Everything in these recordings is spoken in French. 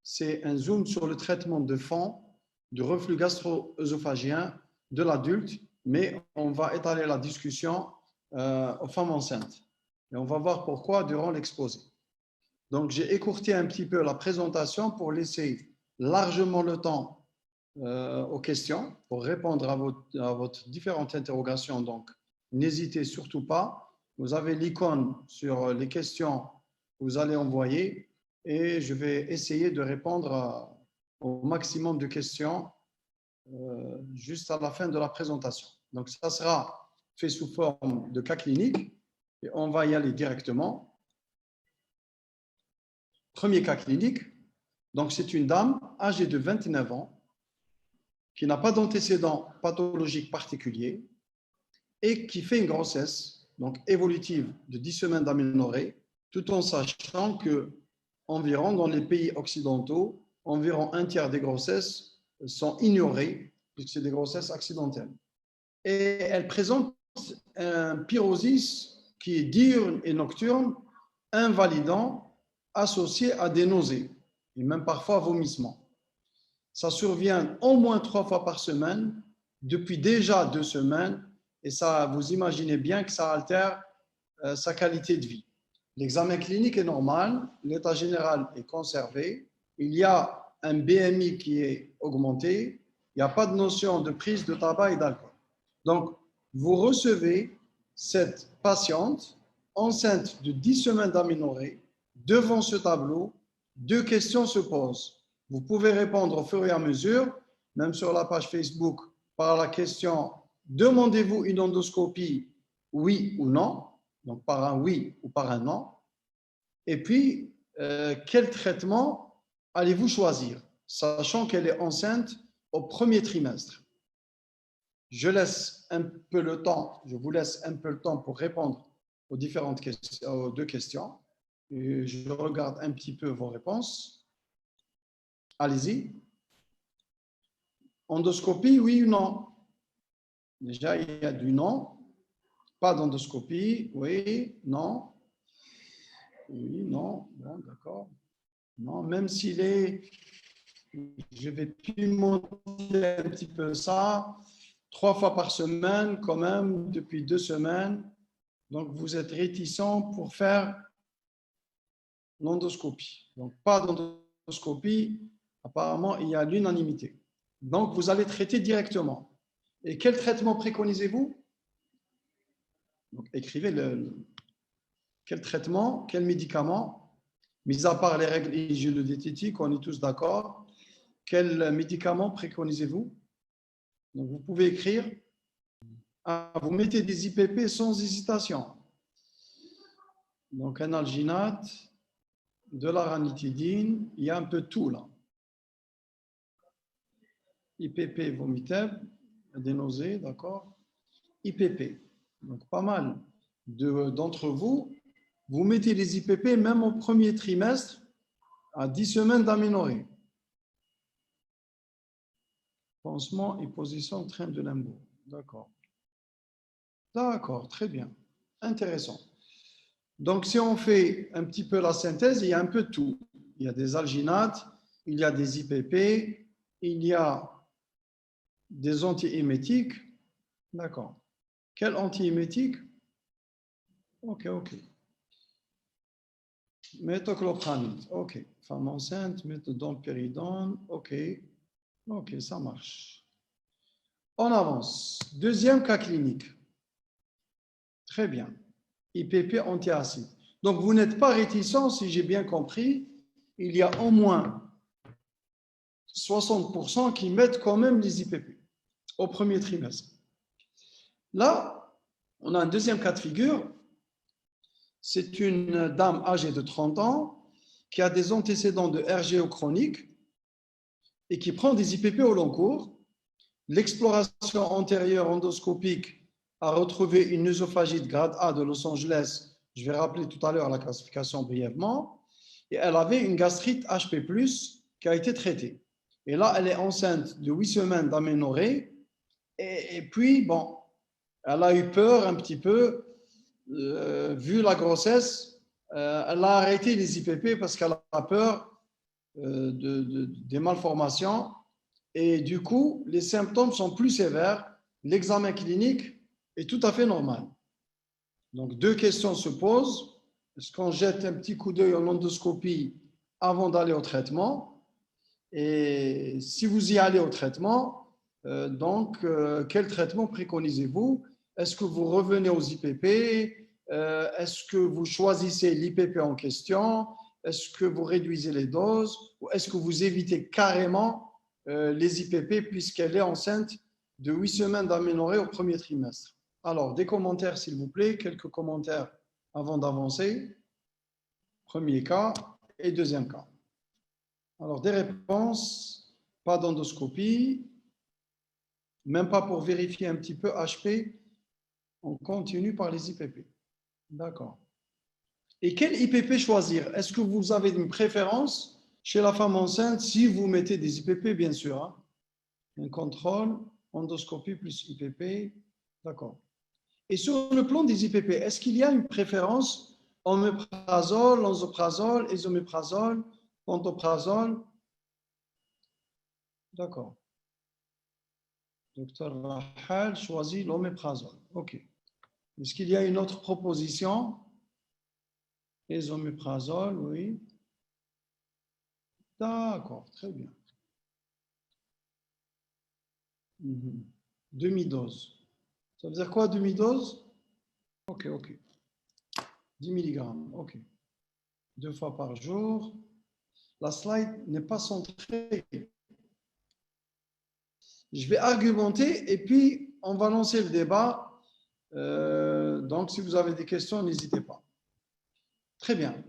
c'est un zoom sur le traitement de fond du reflux gastro-œsophagien de l'adulte, mais on va étaler la discussion aux femmes enceintes. Et on va voir pourquoi durant l'exposé. Donc, j'ai écourté un petit peu la présentation pour laisser largement le temps aux questions, pour répondre à votre différentes interrogations. Donc, n'hésitez surtout pas. Vous avez l'icône sur les questions que vous allez envoyer et je vais essayer de répondre au maximum de questions juste à la fin de la présentation. Donc, ça sera fait sous forme de cas clinique et on va y aller directement. Premier cas clinique, donc c'est une dame âgée de 29 ans qui n'a pas d'antécédents pathologiques particuliers et qui fait une grossesse donc évolutive de 10 semaines d'aménorrhée, tout en sachant que environ dans les pays occidentaux, environ un tiers des grossesses sont ignorées puisque c'est des grossesses accidentelles. Et elle présente un pyrosis qui est diurne et nocturne, invalidant, associé à des nausées et même parfois vomissements. Ça survient au moins 3 fois par semaine depuis déjà 2 semaines et ça, vous imaginez bien que ça altère sa qualité de vie. L'examen clinique est normal, l'état général est conservé, il y a un BMI qui est augmenté, il n'y a pas de notion de prise de tabac et d'alcool. Donc, vous recevez cette patiente enceinte de 10 semaines d'aménorrhée. Devant ce tableau, 2 questions se posent. Vous pouvez répondre au fur et à mesure, même sur la page Facebook, par la question « Demandez-vous une endoscopie, oui ou non ?» Donc, par un oui ou par un non. Et puis, quel traitement allez-vous choisir, sachant qu'elle est enceinte au premier trimestre? Je vous laisse un peu le temps pour répondre aux différentes questions, aux 2 questions. Et je regarde un petit peu vos réponses. Allez-y. Endoscopie, oui ou non? Déjà, il y a du non. Pas d'endoscopie, oui, non. Oui, non, bon, d'accord. Non, même s'il est, je vais pimenter un petit peu ça, 3 fois par semaine quand même, depuis 2 semaines. Donc, vous êtes réticent pour faire l'endoscopie. Donc, pas d'endoscopie, apparemment, il y a l'unanimité. Donc, vous allez traiter directement. Et quel traitement préconisez-vous? Donc, écrivez quel traitement, quel médicament, mis à part les règles hygiéno-diététiques, on est tous d'accord. Quel médicament préconisez-vous? Donc, vous pouvez écrire. Vous mettez des IPP sans hésitation. Donc, un alginate, de la ranitidine, il y a un peu de tout là. IPP, vomiteb, des nausées, d'accord. IPP, donc pas mal d'entre vous, vous mettez les IPP même au premier trimestre à 10 semaines d'aménorrhée. Pansement et position train de limbo, d'accord. D'accord, très bien, intéressant. Donc, si on fait un petit peu la synthèse, il y a un peu de tout. Il y a des alginates, il y a des IPP, il y a des antiémétiques. D'accord. Quel antiémétique? Ok. Méthoclopramide. Ok. Femme enceinte, méthadone, péridone. Ok, ça marche. On avance. Deuxième cas clinique. Très bien. IPP antiacide. Donc, vous n'êtes pas réticent, si j'ai bien compris, il y a au moins 60% qui mettent quand même les IPP au premier trimestre. Là, on a un deuxième cas de figure. C'est une dame âgée de 30 ans qui a des antécédents de RGO chronique et qui prend des IPP au long cours. L'exploration antérieure endoscopique a retrouvé une œsophagite grade A de Los Angeles. Je vais rappeler tout à l'heure la classification brièvement. Et elle avait une gastrite HP+, qui a été traitée. Et là, elle est enceinte de 8 semaines d'aménorrhée. Et puis, bon, elle a eu peur un petit peu, vu la grossesse. Elle a arrêté les IPP parce qu'elle a peur des malformations et du coup, les symptômes sont plus sévères. L'examen clinique est tout à fait normal. Donc, deux questions se posent. Est-ce qu'on jette un petit coup d'œil en endoscopie avant d'aller au traitement? Et si vous y allez au traitement, quel traitement préconisez-vous? Est-ce que vous revenez aux IPP? Est-ce que vous choisissez l'IPP en question? Est-ce que vous réduisez les doses? Ou est-ce que vous évitez carrément les IPP puisqu'elle est enceinte de 8 semaines d'aménorrhée au premier trimestre? Alors, des commentaires, s'il vous plaît. Quelques commentaires avant d'avancer. Premier cas et deuxième cas. Alors, des réponses, pas d'endoscopie, même pas pour vérifier un petit peu HP, on continue par les IPP. D'accord. Et quel IPP choisir? Est-ce que vous avez une préférence chez la femme enceinte si vous mettez des IPP, bien sûr? Hein? Un contrôle, endoscopie plus IPP, d'accord. Et sur le plan des IPP, est-ce qu'il y a une préférence oméprazole, lansoprazole, esoméprazole, pantoprazole? D'accord. Docteur Rahal choisit l'oméprazole. OK. Est-ce qu'il y a une autre proposition? Esoméprazole, oui. D'accord, très bien. Demi-dose. Ça veut dire quoi, demi-dose? OK, OK. 10 mg, OK. 2 fois par jour. La slide n'est pas centrée. Je vais argumenter et puis on va lancer le débat. Donc, si vous avez des questions, n'hésitez pas. Très bien.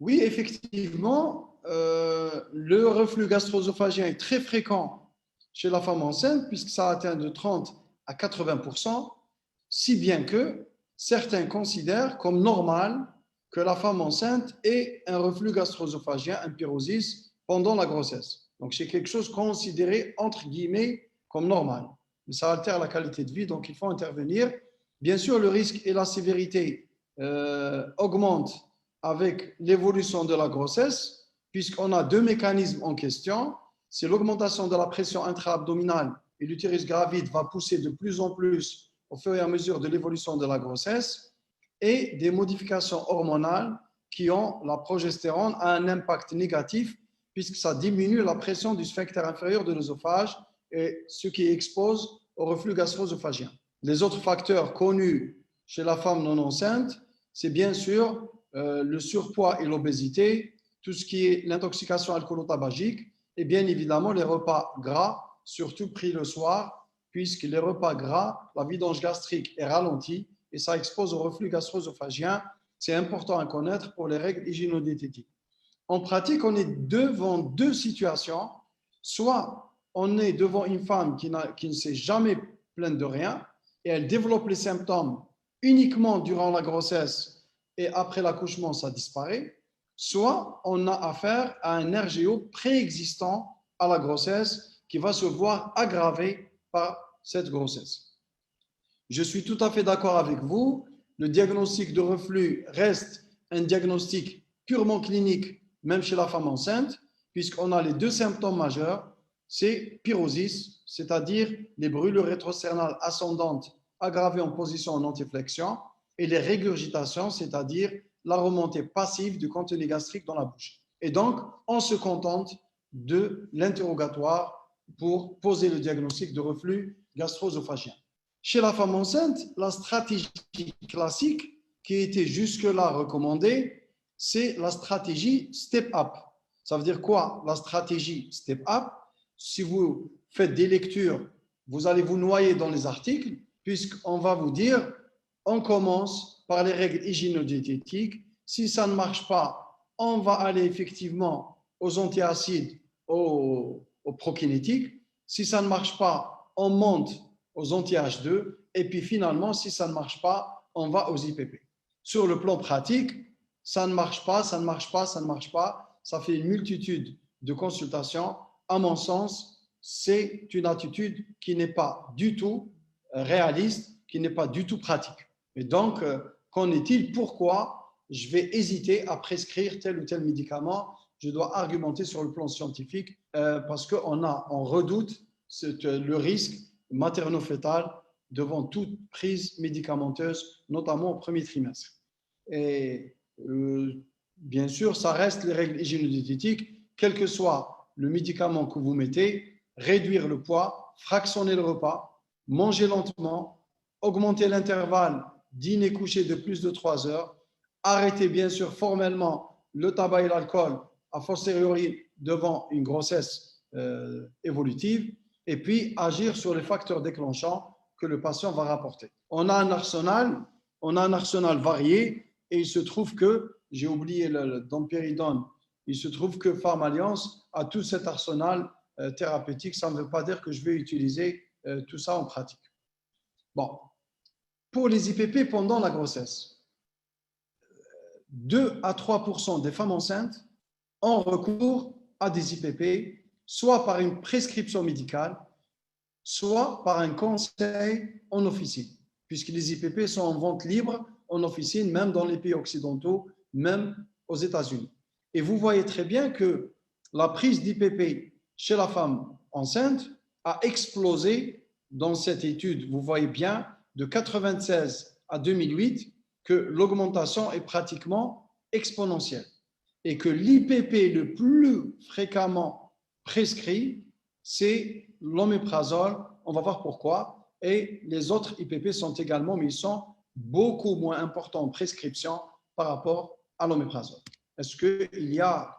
Oui, effectivement, le reflux gastro-œsophagien est très fréquent chez la femme enceinte puisque ça atteint de 30 à 80%, si bien que certains considèrent comme normal que la femme enceinte ait un reflux gastro-œsophagien, un pyrosis, pendant la grossesse. Donc, c'est quelque chose considéré, entre guillemets, comme normal. Mais ça altère la qualité de vie, donc il faut intervenir. Bien sûr, le risque et la sévérité augmentent avec l'évolution de la grossesse, puisqu'on a deux mécanismes en question. C'est l'augmentation de la pression intra-abdominale et l'utérus gravide va pousser de plus en plus au fur et à mesure de l'évolution de la grossesse, et des modifications hormonales qui ont la progestérone a un impact négatif puisque ça diminue la pression du sphincter inférieur de l'œsophage, et ce qui expose au reflux gastro-œsophagien. Les autres facteurs connus chez la femme non enceinte, c'est bien sûr le surpoids et l'obésité, tout ce qui est l'intoxication alcoolo-tabagique et bien évidemment les repas gras, surtout pris le soir, puisque les repas gras, la vidange gastrique est ralentie et ça expose au reflux gastro-œsophagien. C'est important à connaître pour les règles hygiéno-diététiques. En pratique, on est devant deux situations. Soit on est devant une femme qui ne s'est jamais plainte de rien et elle développe les symptômes uniquement durant la grossesse et après l'accouchement, ça disparaît. Soit on a affaire à un RGO préexistant à la grossesse qui va se voir aggravé par cette grossesse. Je suis tout à fait d'accord avec vous. Le diagnostic de reflux reste un diagnostic purement clinique, même chez la femme enceinte, puisqu'on a les deux symptômes majeurs. C'est pyrosis, c'est-à-dire les brûlures rétrosternales ascendantes aggravées en position en antiflexion, et les régurgitations, c'est-à-dire la remontée passive du contenu gastrique dans la bouche. Et donc, on se contente de l'interrogatoire pour poser le diagnostic de reflux gastro-œsophagien. Chez la femme enceinte, la stratégie classique qui était jusque-là recommandée, c'est la stratégie step-up. Ça veut dire quoi, la stratégie step-up? Si vous faites des lectures, vous allez vous noyer dans les articles, puisqu'on va vous dire, on commence par les règles hygiéno-diététiques. Si ça ne marche pas, on va aller effectivement aux antiacides, aux prokinétiques. Si ça ne marche pas, on monte aux anti-H2 et puis finalement, si ça ne marche pas, on va aux IPP. Sur le plan pratique, ça ne marche pas, ça ne marche pas, ça ne marche pas. Ça fait une multitude de consultations. À mon sens, c'est une attitude qui n'est pas du tout réaliste, qui n'est pas du tout pratique. Et donc, qu'en est-il? Pourquoi je vais hésiter à prescrire tel ou tel médicament? je dois argumenter sur le plan scientifique parce qu'on redoute le risque materno-fœtal devant toute prise médicamenteuse, notamment au premier trimestre. Et bien sûr, ça reste les règles hygiéno-diététiques, quel que soit le médicament que vous mettez, réduire le poids, fractionner le repas, manger lentement, augmenter l'intervalle dîner-coucher de plus de 3 heures, arrêter bien sûr formellement le tabac et l'alcool a fortiori devant une grossesse évolutive, et puis agir sur les facteurs déclenchants que le patient va rapporter. On a un arsenal varié, et il se trouve que, j'ai oublié le dompéridone, il se trouve que Pharmalliance a tout cet arsenal thérapeutique. Ça ne veut pas dire que je vais utiliser tout ça en pratique. Bon, pour les IPP pendant la grossesse, 2 à 3% des femmes enceintes ont recours à des IPP, soit par une prescription médicale, soit par un conseil en officine, puisque les IPP sont en vente libre en officine, même dans les pays occidentaux, même aux États-Unis. Et vous voyez très bien que la prise d'IPP chez la femme enceinte a explosé dans cette étude. Vous voyez bien, de 1996 à 2008, que l'augmentation est pratiquement exponentielle et que l'IPP le plus fréquemment prescrit, c'est l'oméprazole. On va voir pourquoi. Et les autres IPP sont également, mais ils sont beaucoup moins importants en prescription par rapport à l'oméprazole. Est-ce qu'il y a…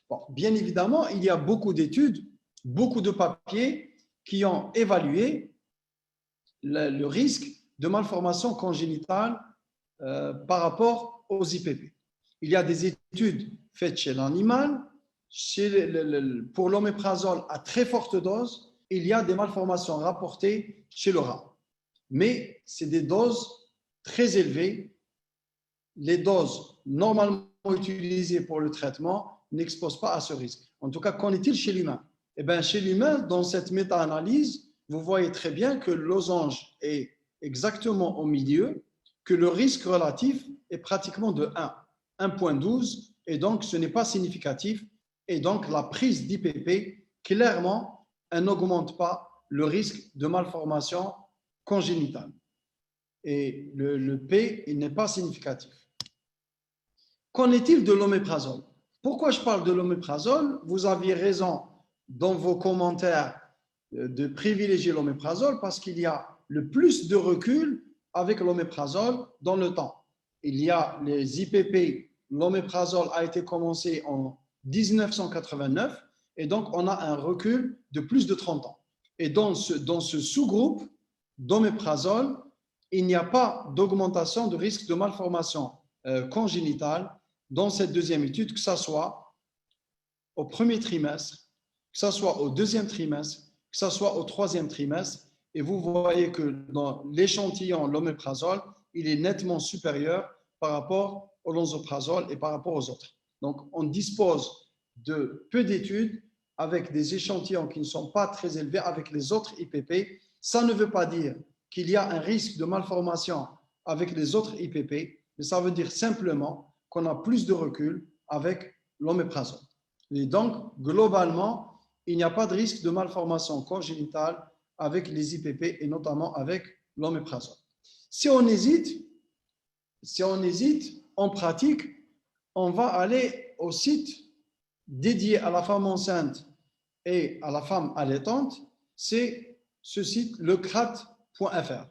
Bon, bien évidemment, il y a beaucoup d'études, beaucoup de papiers qui ont évalué le risque de malformation congénitale par rapport aux IPP. Il y a des études faites chez l'animal, pour l'oméprazole à très forte dose, il y a des malformations rapportées chez le rat. Mais c'est des doses très élevées. Les doses normalement utilisées pour le traitement n'exposent pas à ce risque. En tout cas, qu'en est-il chez l'humain? Eh bien, chez l'humain, dans cette méta-analyse, vous voyez très bien que le losange est exactement au milieu, que le risque relatif est pratiquement de 1,12, et donc ce n'est pas significatif. Et donc, la prise d'IPP, clairement, elle n'augmente pas le risque de malformation congénitale. Et le P, il n'est pas significatif. Qu'en est-il de l'oméprazole? Pourquoi je parle de l'oméprazole? Vous aviez raison dans vos commentaires de privilégier l'oméprazole parce qu'il y a le plus de recul avec l'oméprazole dans le temps. Il y a les IPP, l'oméprazole a été commencé en 1989 et donc on a un recul de plus de 30 ans. Et dans ce sous-groupe d'oméprazole, il n'y a pas d'augmentation de risque de malformation congénitale dans cette deuxième étude, que ce soit au premier trimestre, que ce soit au deuxième trimestre, que ce soit au troisième trimestre. Et vous voyez que dans l'échantillon, l'oméprazole, il est nettement supérieur par rapport au lansoprazole et par rapport aux autres. Donc, on dispose de peu d'études avec des échantillons qui ne sont pas très élevés avec les autres IPP. Ça ne veut pas dire qu'il y a un risque de malformation avec les autres IPP, mais ça veut dire simplement qu'on a plus de recul avec l'oméprazole. Et donc, globalement, il n'y a pas de risque de malformation congénitale avec les IPP et notamment avec l'oméprazole. Si on hésite, en pratique, on va aller au site dédié à la femme enceinte et à la femme allaitante, c'est ce site lecrat.fr.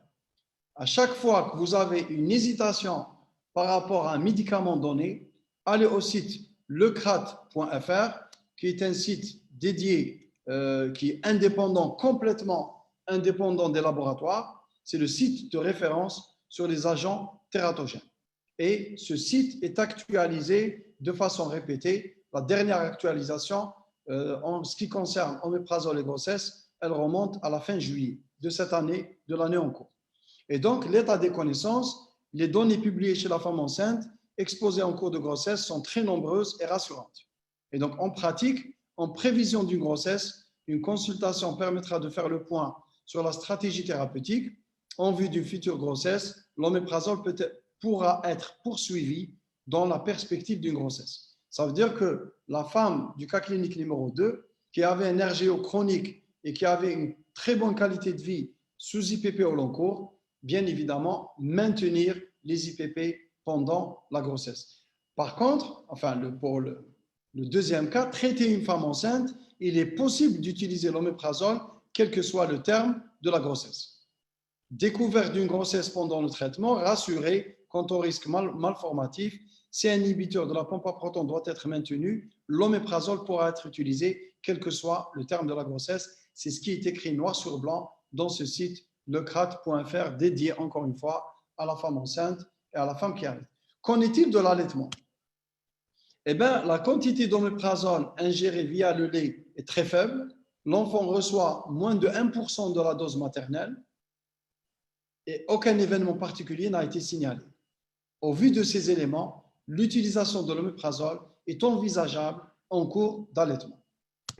À chaque fois que vous avez une hésitation par rapport à un médicament donné, allez au site lecrat.fr, qui est un site dédié, qui est indépendant, complètement indépendant des laboratoires. C'est le site de référence sur les agents tératogènes. Et ce site est actualisé de façon répétée. La dernière actualisation, en ce qui concerne oméprazole et grossesse, elle remonte à la fin juillet de cette année, de l'année en cours. Et donc, l'état des connaissances, les données publiées chez la femme enceinte, exposées en cours de grossesse, sont très nombreuses et rassurantes. Et donc, en pratique, en prévision d'une grossesse, une consultation permettra de faire le point sur la stratégie thérapeutique. En vue d'une future grossesse, l'oméprazole pourra être poursuivi dans la perspective d'une grossesse. Ça veut dire que la femme du cas clinique numéro 2, qui avait un RGO chronique et qui avait une très bonne qualité de vie sous IPP au long cours, bien évidemment, maintenir les IPP pendant la grossesse. Par contre, pour le deuxième cas, traiter une femme enceinte, il est possible d'utiliser l'oméprazole, quel que soit le terme de la grossesse. Découverte d'une grossesse pendant le traitement, rassuré quant au risque malformatif. Si un inhibiteur de la pompe à protons doit être maintenu, l'oméprazole pourra être utilisé, quel que soit le terme de la grossesse. C'est ce qui est écrit noir sur blanc dans ce site lecrat.fr, dédié encore une fois à la femme enceinte et à la femme qui arrive. Qu'en est-il de l'allaitement? Eh bien, la quantité d'oméprazole ingérée via le lait est très faible. L'enfant reçoit moins de 1% de la dose maternelle et aucun événement particulier n'a été signalé. Au vu de ces éléments, l'utilisation de l'oméprazole est envisageable en cours d'allaitement.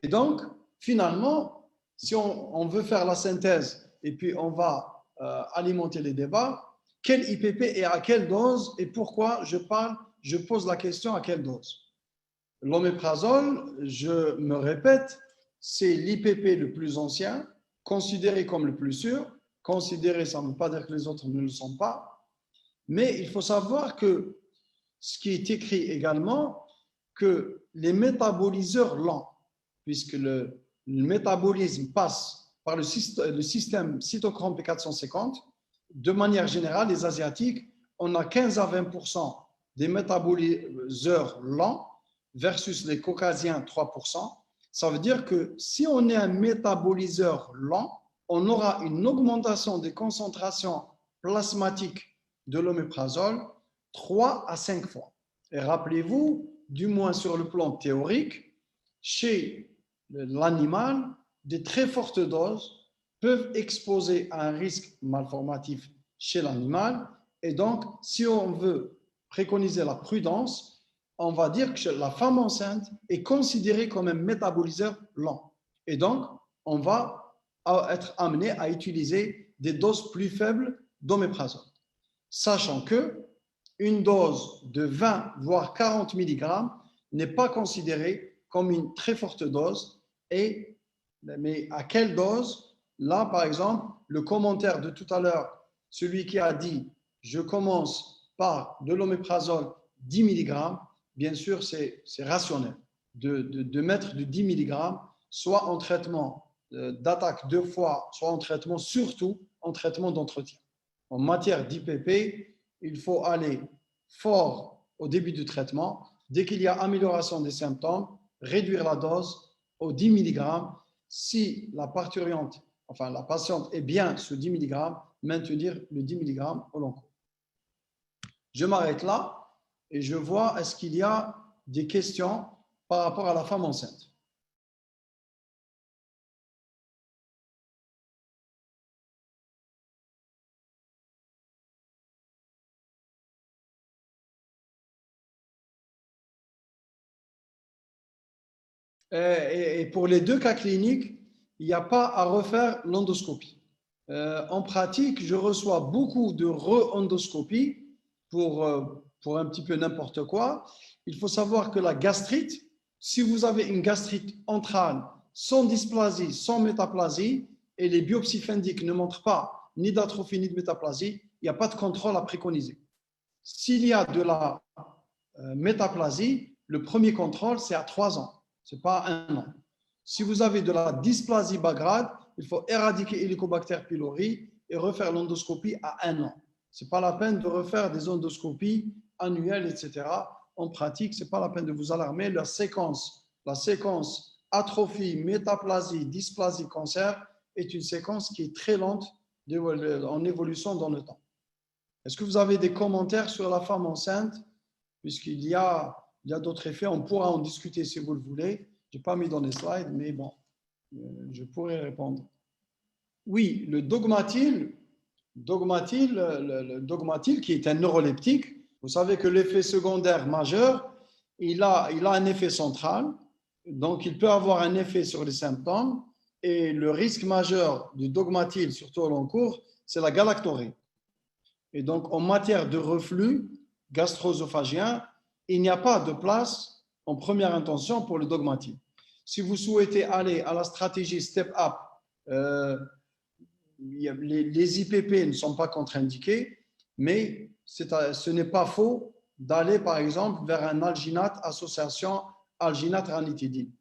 Et donc, finalement, si on veut faire la synthèse et puis on va alimenter les débats, quel IPP et à quelle dose et pourquoi je pose la question à quelle dose? L'oméprazole, je me répète, c'est l'IPP le plus ancien, considéré comme le plus sûr. Considéré, ça ne veut pas dire que les autres ne le sont pas. Mais il faut savoir que ce qui est écrit également, que les métaboliseurs lents, puisque le métabolisme passe par le système cytochrome P450, de manière générale, les Asiatiques, on a 15 à 20% des métaboliseurs lents versus les Caucasiens 3%. Ça veut dire que si on est un métaboliseur lent, on aura une augmentation des concentrations plasmatiques de l'oméprazole 3 à 5 fois. Et rappelez-vous, du moins sur le plan théorique, chez l'animal, des très fortes doses peuvent exposer à un risque malformatif chez l'animal. Et donc, si on veut préconiser la prudence, on va dire que la femme enceinte est considérée comme un métaboliseur lent. Et donc, on va être amené à utiliser des doses plus faibles d'oméprazole. Sachant que une dose de 20 voire 40 mg n'est pas considérée comme une très forte dose. Mais à quelle dose? Là, par exemple, le commentaire de tout à l'heure, celui qui a dit « je commence par de l'oméprazole 10 mg », bien sûr, c'est rationnel de mettre de 10 mg, soit en traitement d'attaque 2 fois, soit en traitement, surtout en traitement d'entretien. En matière d'IPP, il faut aller fort au début du traitement. Dès qu'il y a amélioration des symptômes, réduire la dose aux 10 mg. Si la parturiente, la patiente est bien sous 10 mg, maintenir le 10 mg au long cours. Je m'arrête là et je vois est-ce qu'il y a des questions par rapport à la femme enceinte. Et pour les deux cas cliniques, il n'y a pas à refaire l'endoscopie. En pratique, je reçois beaucoup de re-endoscopies pour un petit peu n'importe quoi. Il faut savoir que la gastrite, si vous avez une gastrite entrale sans dysplasie, sans métaplasie, et les biopsies fendiques ne montrent pas ni d'atrophie ni de métaplasie, il n'y a pas de contrôle à préconiser. S'il y a de la métaplasie, le premier contrôle, c'est à 3 ans. Ce n'est pas 1 an. Si vous avez de la dysplasie bas grade, il faut éradiquer Helicobacter pylori et refaire l'endoscopie à 1 an. Ce n'est pas la peine de refaire des endoscopies annuelles, etc. En pratique, ce n'est pas la peine de vous alarmer. La séquence atrophie, métaplasie, dysplasie, cancer est une séquence qui est très lente en évolution dans le temps. Est-ce que vous avez des commentaires sur la femme enceinte? Puisqu'il y a d'autres effets, on pourra en discuter si vous le voulez. Je n'ai pas mis dans les slides, mais bon, je pourrais répondre. Oui, le dogmatil qui est un neuroleptique, vous savez que l'effet secondaire majeur, il a un effet central, donc il peut avoir un effet sur les symptômes, et le risque majeur du dogmatil, surtout au long cours, c'est la galactorée. Et donc, en matière de reflux gastro-œsophagien, il n'y a pas de place en première intention pour le dogmatique. Si vous souhaitez aller à la stratégie step up, les IPP ne sont pas contre-indiqués, mais ce n'est pas faux d'aller par exemple vers un alginate association alginate-ranitidine.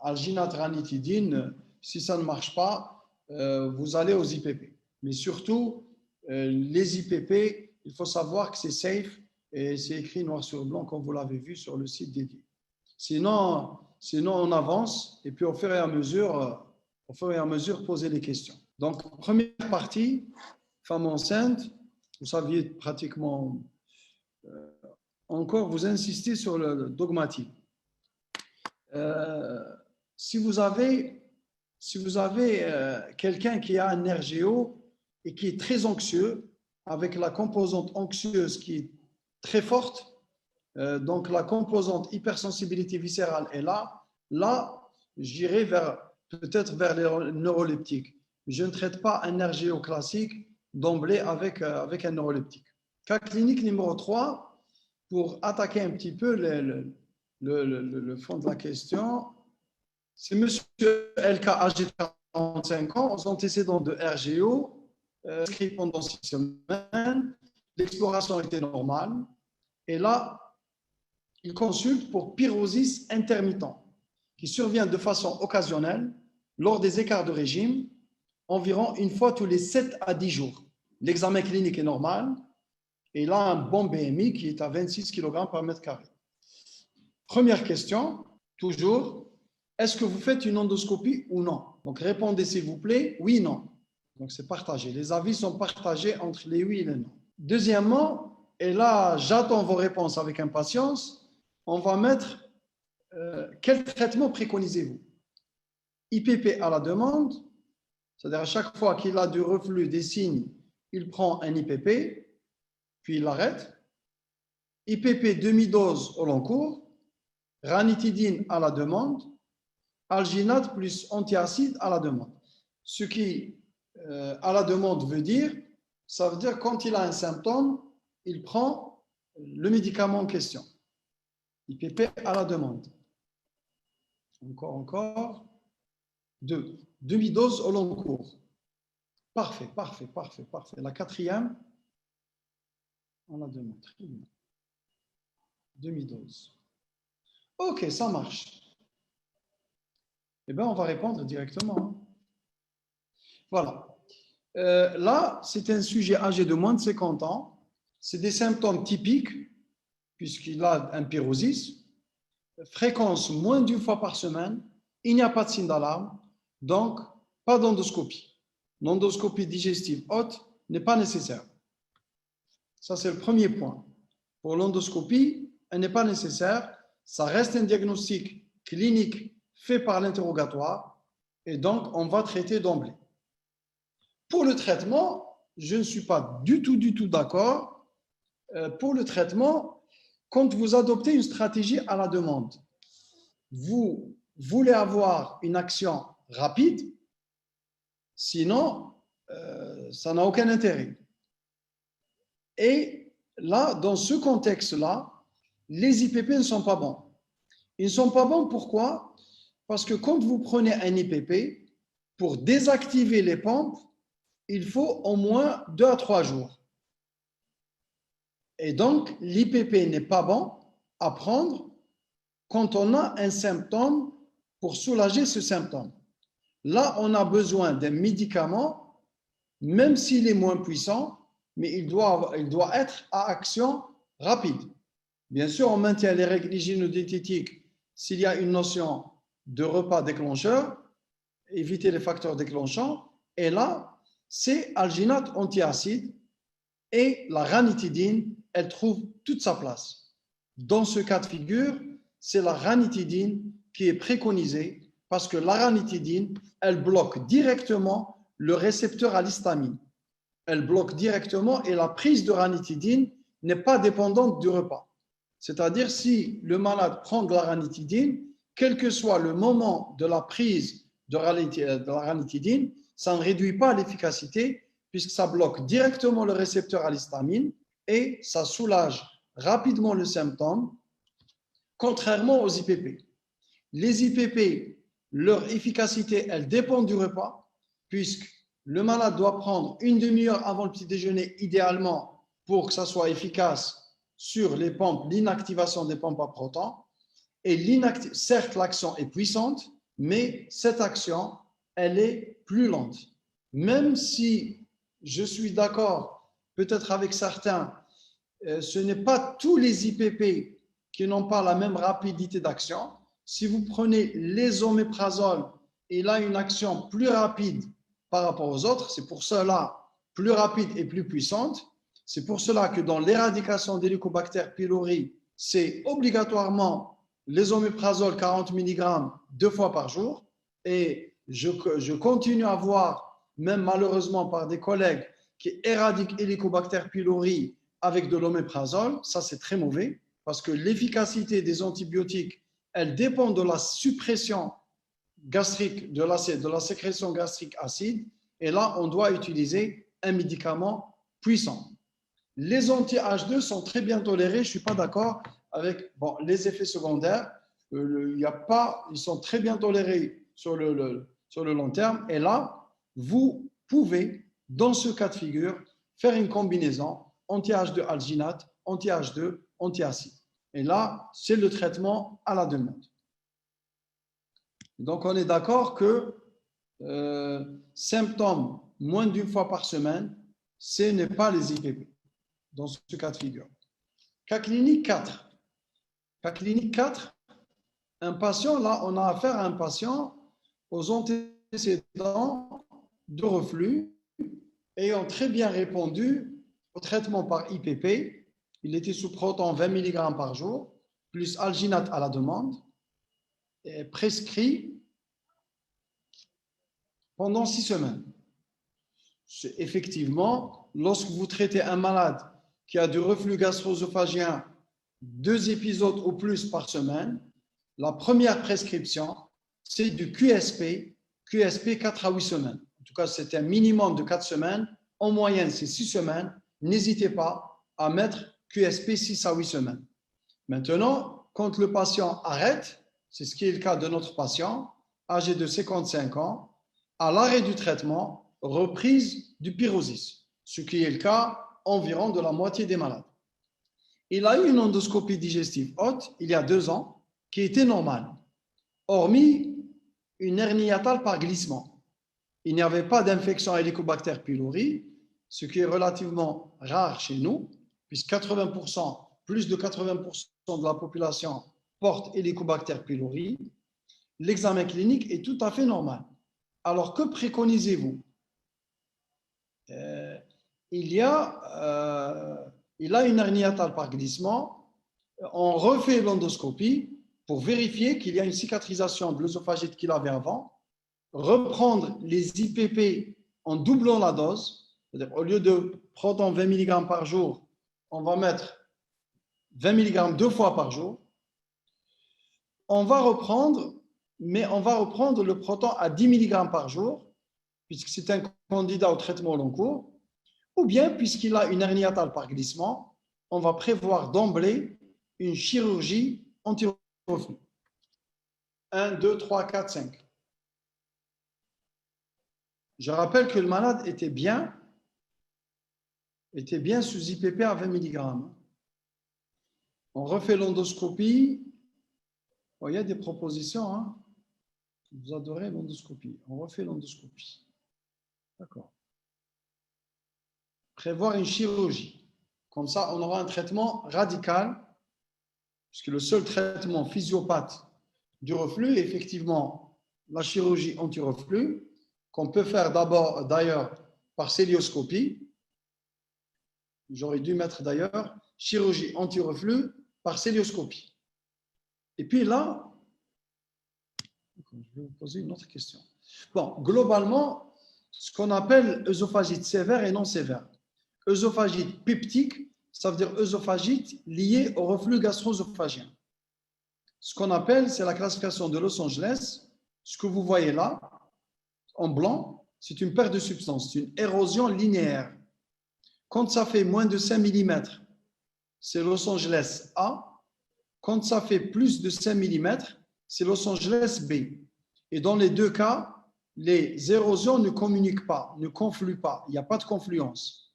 Alginate-ranitidine, si ça ne marche pas, vous allez aux IPP. Mais surtout, les IPP, il faut savoir que c'est safe et c'est écrit noir sur blanc comme vous l'avez vu sur le site dédié. Sinon, on avance et puis au fur et à mesure, poser les questions. Donc, première partie, femme enceinte, vous saviez pratiquement encore, vous insistez sur le dogmatique. Si vous avez quelqu'un qui a un RGO et qui est très anxieux, avec la composante anxieuse qui est très forte, donc la composante hypersensibilité viscérale est là, j'irai peut-être vers les neuroleptiques. Je ne traite pas un RGO classique d'emblée avec un neuroleptique. Cas clinique numéro 3, pour attaquer un petit peu le fond de la question, c'est monsieur LK, âgé de 45 ans, aux antécédents de RGO, inscrit pendant 6 semaines, l'exploration était normale, et là, il consulte pour pyrosis intermittent, qui survient de façon occasionnelle lors des écarts de régime, environ une fois tous les 7 à 10 jours. L'examen clinique est normal, et il a un bon BMI qui est à 26 kg par mètre carré. Première question, toujours, est-ce que vous faites une endoscopie ou non? Donc répondez s'il vous plaît, oui, non. Donc c'est partagé. Les avis sont partagés entre les oui et les non. Deuxièmement, et là j'attends vos réponses avec impatience, on va mettre quel traitement préconisez-vous? IPP à la demande, c'est-à-dire à chaque fois qu'il a du reflux, des signes, il prend un IPP, puis il l'arrête. IPP demi-dose au long cours, ranitidine à la demande, alginate plus antiacide à la demande. Ce qui, à la demande, ça veut dire quand il a un symptôme, il prend le médicament en question. IPP à la demande. Encore. 2. Demi-dose au long cours. Parfait. La quatrième, on la demande. Très bien. Demi-dose. Ok, ça marche. Eh bien, on va répondre directement. Voilà. Là, c'est un sujet âgé de moins de 50 ans. C'est des symptômes typiques, puisqu'il a un pyrosis. Fréquence moins d'une fois par semaine. Il n'y a pas de signe d'alarme. Donc, pas d'endoscopie. L'endoscopie digestive haute n'est pas nécessaire. Ça, c'est le premier point. Pour l'endoscopie, elle n'est pas nécessaire. Ça reste un diagnostic clinique fait par l'interrogatoire et donc on va traiter d'emblée. Pour le traitement, je ne suis pas du tout d'accord. Pour le traitement, quand vous adoptez une stratégie à la demande, vous voulez avoir une action rapide, sinon, ça n'a aucun intérêt. Et là, dans ce contexte-là, les IPP ne sont pas bons. Ils ne sont pas bons, pourquoi? Parce que quand vous prenez un IPP, pour désactiver les pompes, il faut au moins 2 à 3 jours. Et donc, l'IPP n'est pas bon à prendre quand on a un symptôme pour soulager ce symptôme. Là, on a besoin d'un médicament, même s'il est moins puissant, mais il doit être à action rapide. Bien sûr, on maintient les règles hygiéno-diététiques s'il y a une notion de repas déclencheur, éviter les facteurs déclenchants. Et là, c'est alginate antiacide et la ranitidine, elle trouve toute sa place. Dans ce cas de figure, c'est la ranitidine qui est préconisée parce que la ranitidine, elle bloque directement le récepteur à l'histamine. Elle bloque directement et la prise de ranitidine n'est pas dépendante du repas. C'est-à-dire si le malade prend de la ranitidine, quel que soit le moment de la prise de la ranitidine, ça ne réduit pas l'efficacité puisque ça bloque directement le récepteur à l'histamine et ça soulage rapidement le symptôme contrairement aux IPP. Les IPP, leur efficacité, elle dépend du repas, puisque le malade doit prendre une demi-heure avant le petit déjeuner, idéalement, pour que ça soit efficace sur les pompes, l'inactivation des pompes à proton. Et certes, l'action est puissante, mais cette action, elle est plus lente. Même si je suis d'accord, peut-être avec certains, ce n'est pas tous les IPP qui n'ont pas la même rapidité d'action. Si vous prenez l'ésoméprazole, il a une action plus rapide par rapport aux autres. C'est pour cela plus rapide et plus puissante. C'est pour cela que dans l'éradication d'Helicobacter pylori, c'est obligatoirement l'ésoméprazole 40 mg 2 fois par jour. Et je continue à voir, même malheureusement par des collègues, qui éradiquent Helicobacter pylori avec de l'oméprazole. Ça, c'est très mauvais parce que l'efficacité des antibiotiques, elle dépend de la suppression gastrique, de la sécrétion gastrique acide. Et là, on doit utiliser un médicament puissant. Les anti-H2 sont très bien tolérés. Je ne suis pas d'accord avec les effets secondaires. Ils sont très bien tolérés sur le long terme. Et là, vous pouvez, dans ce cas de figure, faire une combinaison anti-H2 alginate, anti-H2, anti-acide. Et là, c'est le traitement à la demande. Donc, on est d'accord que symptômes moins d'une fois par semaine, ce n'est pas les IPP dans ce cas de figure. Cas clinique 4. Cas clinique 4, un patient, là, on a affaire à un patient aux antécédents de reflux ayant très bien répondu au traitement par IPP. Il était sous proton 20 mg par jour, plus alginate à la demande, et prescrit pendant 6 semaines. Effectivement, lorsque vous traitez un malade qui a du reflux gastro-œsophagien 2 épisodes ou plus par semaine, la première prescription, c'est du QSP 4 à 8 semaines. En tout cas, c'est un minimum de 4 semaines. En moyenne, c'est 6 semaines. N'hésitez pas à mettre QSP 6 à 8 semaines. Maintenant, quand le patient arrête, c'est ce qui est le cas de notre patient, âgé de 55 ans, à l'arrêt du traitement, reprise du pyrosis, ce qui est le cas environ de la moitié des malades. Il a eu une endoscopie digestive haute il y a 2 ans qui était normale, hormis une hernie hiatale par glissement. Il n'y avait pas d'infection à Helicobacter pylori, ce qui est relativement rare chez nous, puisque 80%, plus de 80% de la population porte Helicobacter pylori. L'examen clinique est tout à fait normal. Alors, que préconisez-vous? Il a une hernie hiatale par glissement. On refait l'endoscopie pour vérifier qu'il y a une cicatrisation de l'œsophagite qu'il avait avant. Reprendre les IPP en doublant la dose. C'est-à-dire, au lieu de proton 20 mg par jour, on va mettre 20 mg 2 fois par jour. On va reprendre le proton à 10 mg par jour, puisque c'est un candidat au traitement au long cours, ou bien, puisqu'il a une hernie hiatale par glissement, on va prévoir d'emblée une chirurgie anti-reflux. 1, 2, 3, 4, 5. Je rappelle que le malade était bien sous IPP à 20 mg. On refait l'endoscopie. Il y a des propositions. Hein. Vous adorez l'endoscopie. On refait l'endoscopie. D'accord. Prévoir une chirurgie. Comme ça, on aura un traitement radical, puisque le seul traitement physiopathe du reflux est effectivement la chirurgie anti-reflux, qu'on peut faire d'abord, d'ailleurs, par célioscopie. J'aurais dû mettre d'ailleurs chirurgie anti-reflux par célioscopie. Et puis là, je vais vous poser une autre question. Bon, globalement, ce qu'on appelle œsophagite sévère et non sévère. Œsophagite peptique, ça veut dire œsophagite liée au reflux gastro-œsophagien. Ce qu'on appelle, c'est la classification de Los Angeles. Ce que vous voyez là, en blanc, c'est une perte de substance, c'est une érosion linéaire. Quand ça fait moins de 5 mm, c'est Los Angeles A. Quand ça fait plus de 5 mm, c'est Los Angeles B. Et dans les deux cas, les érosions ne communiquent pas, ne confluent pas. Il n'y a pas de confluence.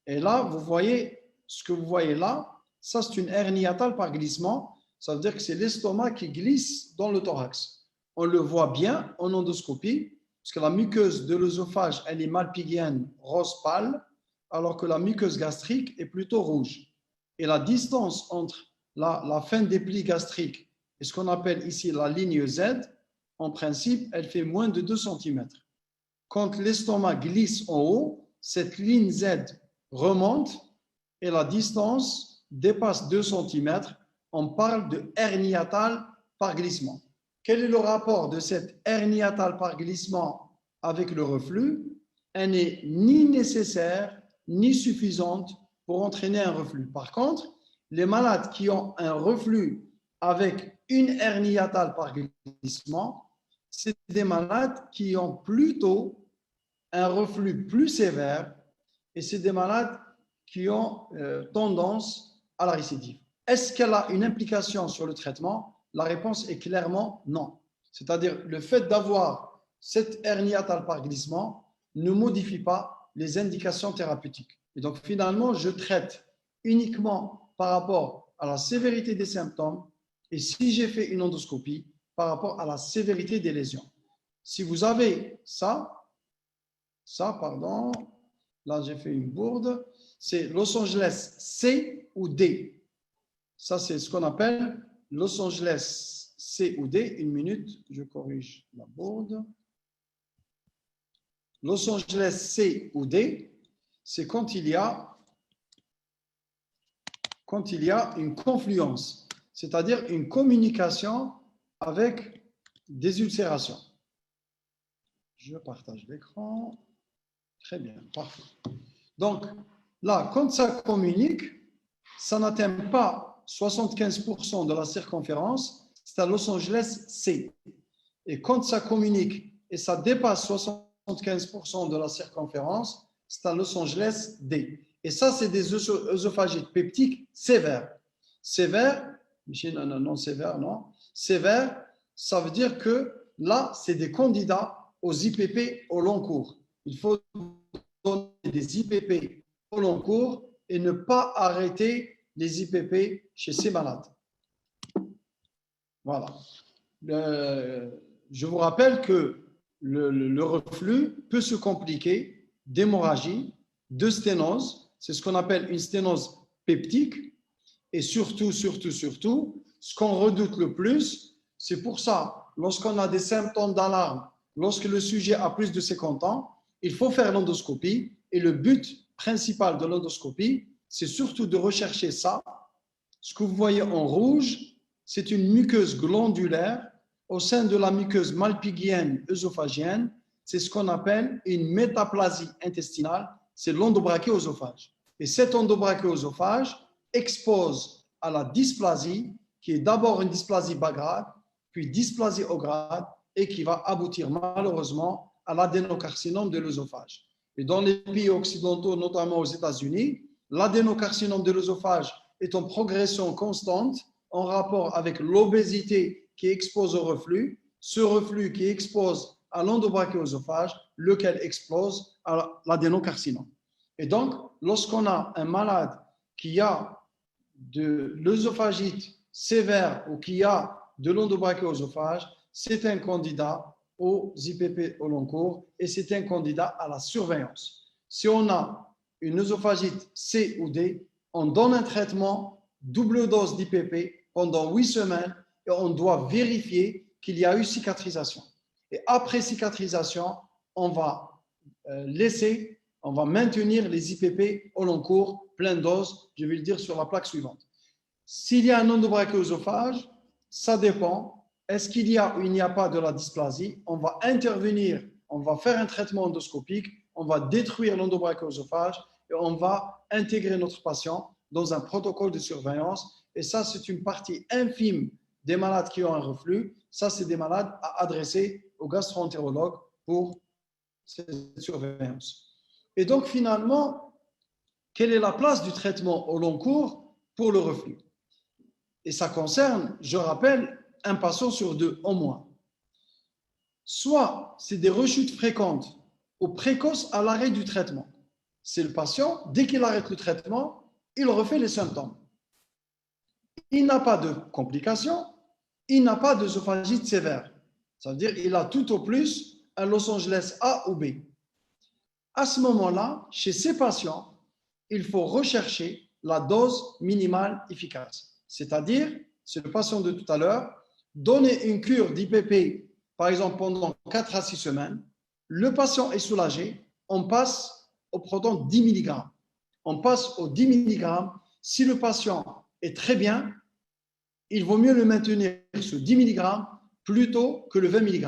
Et là, vous voyez, ce que vous voyez là, ça c'est une hernie hiatale par glissement. Ça veut dire que c'est l'estomac qui glisse dans le thorax. On le voit bien en endoscopie, parce que la muqueuse de l'œsophage, elle est malpighienne, rose pâle, alors que la muqueuse gastrique est plutôt rouge. Et la distance entre la fin des plis gastriques et ce qu'on appelle ici la ligne Z, en principe, elle fait moins de 2 cm. Quand l'estomac glisse en haut, cette ligne Z remonte et la distance dépasse 2 cm. On parle de hernie hiatale par glissement. Quel est le rapport de cette hernie hiatale par glissement avec le reflux? Elle n'est ni nécessaire ni suffisante pour entraîner un reflux. Par contre, les malades qui ont un reflux avec une hernie hiatale par glissement, c'est des malades qui ont plutôt un reflux plus sévère et c'est des malades qui ont tendance à la récidive. Est-ce qu'elle a une implication sur le traitement? La réponse est clairement non. C'est-à-dire le fait d'avoir cette hernie hiatale par glissement ne modifie pas les indications thérapeutiques. Et donc finalement, je traite uniquement par rapport à la sévérité des symptômes et si j'ai fait une endoscopie, par rapport à la sévérité des lésions. Si vous avez pardon, là j'ai fait une bourde, c'est Los Angeles C ou D. Ça c'est ce qu'on appelle Los Angeles C ou D. Une minute, je corrige la bourde. Los Angeles C ou D, c'est quand il y a une confluence, c'est-à-dire une communication avec des ulcérations. Je partage l'écran. Très bien, parfait. Donc, là, quand ça communique, ça n'atteint pas 75% de la circonférence, c'est à Los Angeles C. Et quand ça communique et ça dépasse 75% de la circonférence, c'est à Los Angeles D. Et ça, c'est des œsophagites peptiques sévères. Sévères, non sévères, non. Sévères, ça veut dire que là, c'est des candidats aux IPP au long cours. Il faut donner des IPP au long cours et ne pas arrêter les IPP chez ces malades. Voilà. Je vous rappelle que le reflux peut se compliquer d'hémorragie, de sténose. C'est ce qu'on appelle une sténose peptique. Et surtout, ce qu'on redoute le plus, c'est pour ça, lorsqu'on a des symptômes d'alarme, lorsque le sujet a plus de 50 ans, il faut faire l'endoscopie. Et le but principal de l'endoscopie, c'est surtout de rechercher ça. Ce que vous voyez en rouge, c'est une muqueuse glandulaire au sein de la muqueuse malpighienne œsophagienne. C'est ce qu'on appelle une métaplasie intestinale, c'est l'endobrachéosophage. Et cet endobrachéosophage expose à la dysplasie, qui est d'abord une dysplasie bas grade, puis dysplasie haut grade, et qui va aboutir malheureusement à l'adénocarcinome de l'œsophage. Et dans les pays occidentaux, notamment aux États-Unis, l'adénocarcinome de l'œsophage est en progression constante en rapport avec l'obésité qui expose au reflux, ce reflux qui expose à l'endobrachéosophage, lequel expose à l'adénocarcinome. Et donc, lorsqu'on a un malade qui a de l'œsophagite sévère ou qui a de l'endobrachéosophage, c'est un candidat aux IPP au long cours et c'est un candidat à la surveillance. Si on a une œsophagite C ou D, on donne un traitement double dose d'IPP pendant 8 semaines et on doit vérifier qu'il y a eu cicatrisation. Et après cicatrisation, on va on va maintenir les IPP au long cours, pleine dose, je vais le dire sur la plaque suivante. S'il y a un endobrachéosophage, ça dépend. Est-ce qu'il y a ou il n'y a pas de la dysplasie? On va intervenir, on va faire un traitement endoscopique, on va détruire l'endobrachéosophage et on va intégrer notre patient dans un protocole de surveillance. Et ça, c'est une partie infime des malades qui ont un reflux. Ça, c'est des malades à adresser au gastro-entérologue pour cette surveillance. Et donc, finalement, quelle est la place du traitement au long cours pour le reflux? Et ça concerne, je rappelle, un patient sur deux au moins. Soit c'est des rechutes fréquentes ou précoces à l'arrêt du traitement. C'est le patient, dès qu'il arrête le traitement, il refait les symptômes. Il n'a pas de complications, il n'a pas d'œsophagite sévère. Ça veut dire qu'il a tout au plus un Los Angeles A ou B. À ce moment-là, chez ces patients, il faut rechercher la dose minimale efficace. C'est-à-dire, c'est le patient de tout à l'heure, donner une cure d'IPP, par exemple, pendant 4 à 6 semaines, le patient est soulagé, on passe au proton 10 mg. On passe au 10 mg. Si le patient est très bien, il vaut mieux le maintenir sur 10 mg plutôt que le 20 mg.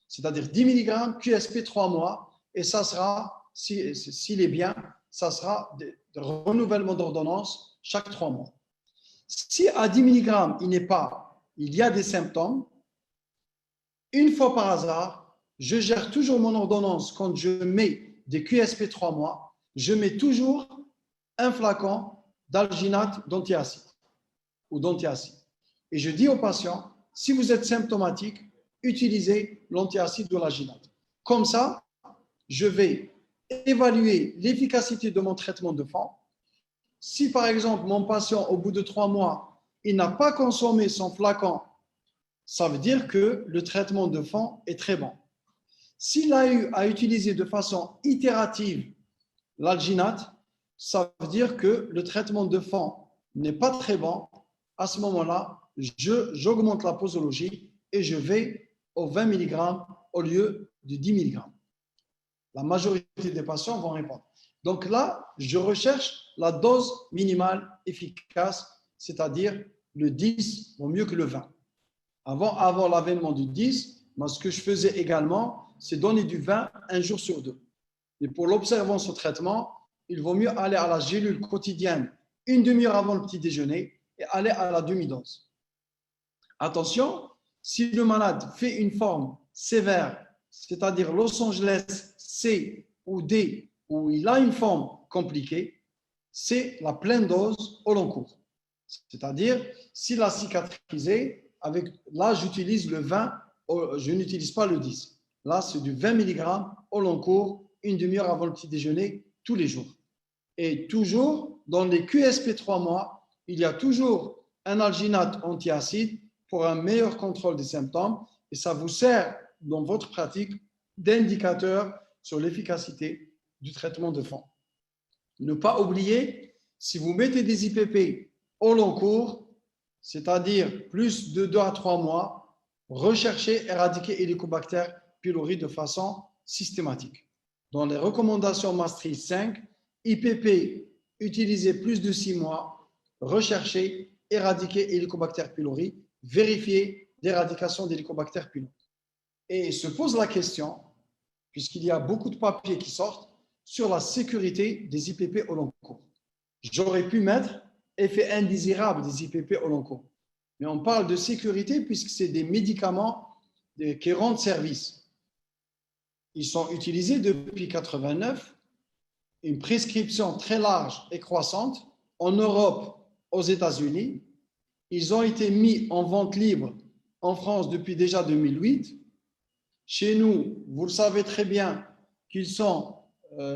C'est-à-dire 10 mg QSP 3 mois, et ça sera, s'il est bien, ça sera de renouvellement d'ordonnance chaque 3 mois. Si à 10 mg, il y a des symptômes, une fois par hasard, je gère toujours mon ordonnance quand je mets des QSP 3 mois, je mets toujours un flacon d'alginate d'antiacide ou d'antiacide. Et je dis aux patients, si vous êtes symptomatique, utilisez l'antiacide ou l'alginate. Comme ça, je vais évaluer l'efficacité de mon traitement de fond. Si par exemple, mon patient, au bout de 3 mois, il n'a pas consommé son flacon, ça veut dire que le traitement de fond est très bon. S'il a eu à utiliser de façon itérative l'alginate, ça veut dire que le traitement de fond n'est pas très bon. À ce moment-là, j'augmente la posologie et je vais au 20 mg au lieu du 10 mg. La majorité des patients vont répondre. Donc là, je recherche la dose minimale efficace, c'est-à-dire le 10 vaut mieux que le 20. Avant l'avènement du 10, moi, ce que je faisais également, c'est donner du 20 un jour sur 2. Mais pour l'observance au traitement, il vaut mieux aller à la gélule quotidienne une demi-heure avant le petit déjeuner et aller à la demi-dose. Attention, si le malade fait une forme sévère, c'est-à-dire Los Angeles C ou D, où il a une forme compliquée, c'est la pleine dose au long cours. C'est-à-dire, s'il a cicatrisé, là, j'utilise le 20, je n'utilise pas le 10. Là, c'est du 20 mg au long cours, une demi-heure avant le petit déjeuner, tous les jours. Et toujours, dans les QSP 3 mois, il y a toujours un alginate antiacide pour un meilleur contrôle des symptômes et ça vous sert dans votre pratique d'indicateur sur l'efficacité du traitement de fond. Ne pas oublier, si vous mettez des IPP au long cours, c'est-à-dire plus de 2 à 3 mois, recherchez, éradiquer Helicobacter pylori de façon systématique. Dans les recommandations Maastricht 5, IPP utilisé plus de 6 mois, recherchez, éradiquer Helicobacter pylori, vérifier l'éradication d'Helicobacter pylori. Et se pose la question, puisqu'il y a beaucoup de papiers qui sortent, sur la sécurité des IPP au long cours. J'aurais pu mettre effet indésirable des IPP au long cours. Mais on parle de sécurité puisque c'est des médicaments qui rendent service. Ils sont utilisés depuis 1989, une prescription très large et croissante en Europe, aux États-Unis. Ils ont été mis en vente libre en France depuis déjà 2008. Chez nous, vous le savez très bien qu'ils sont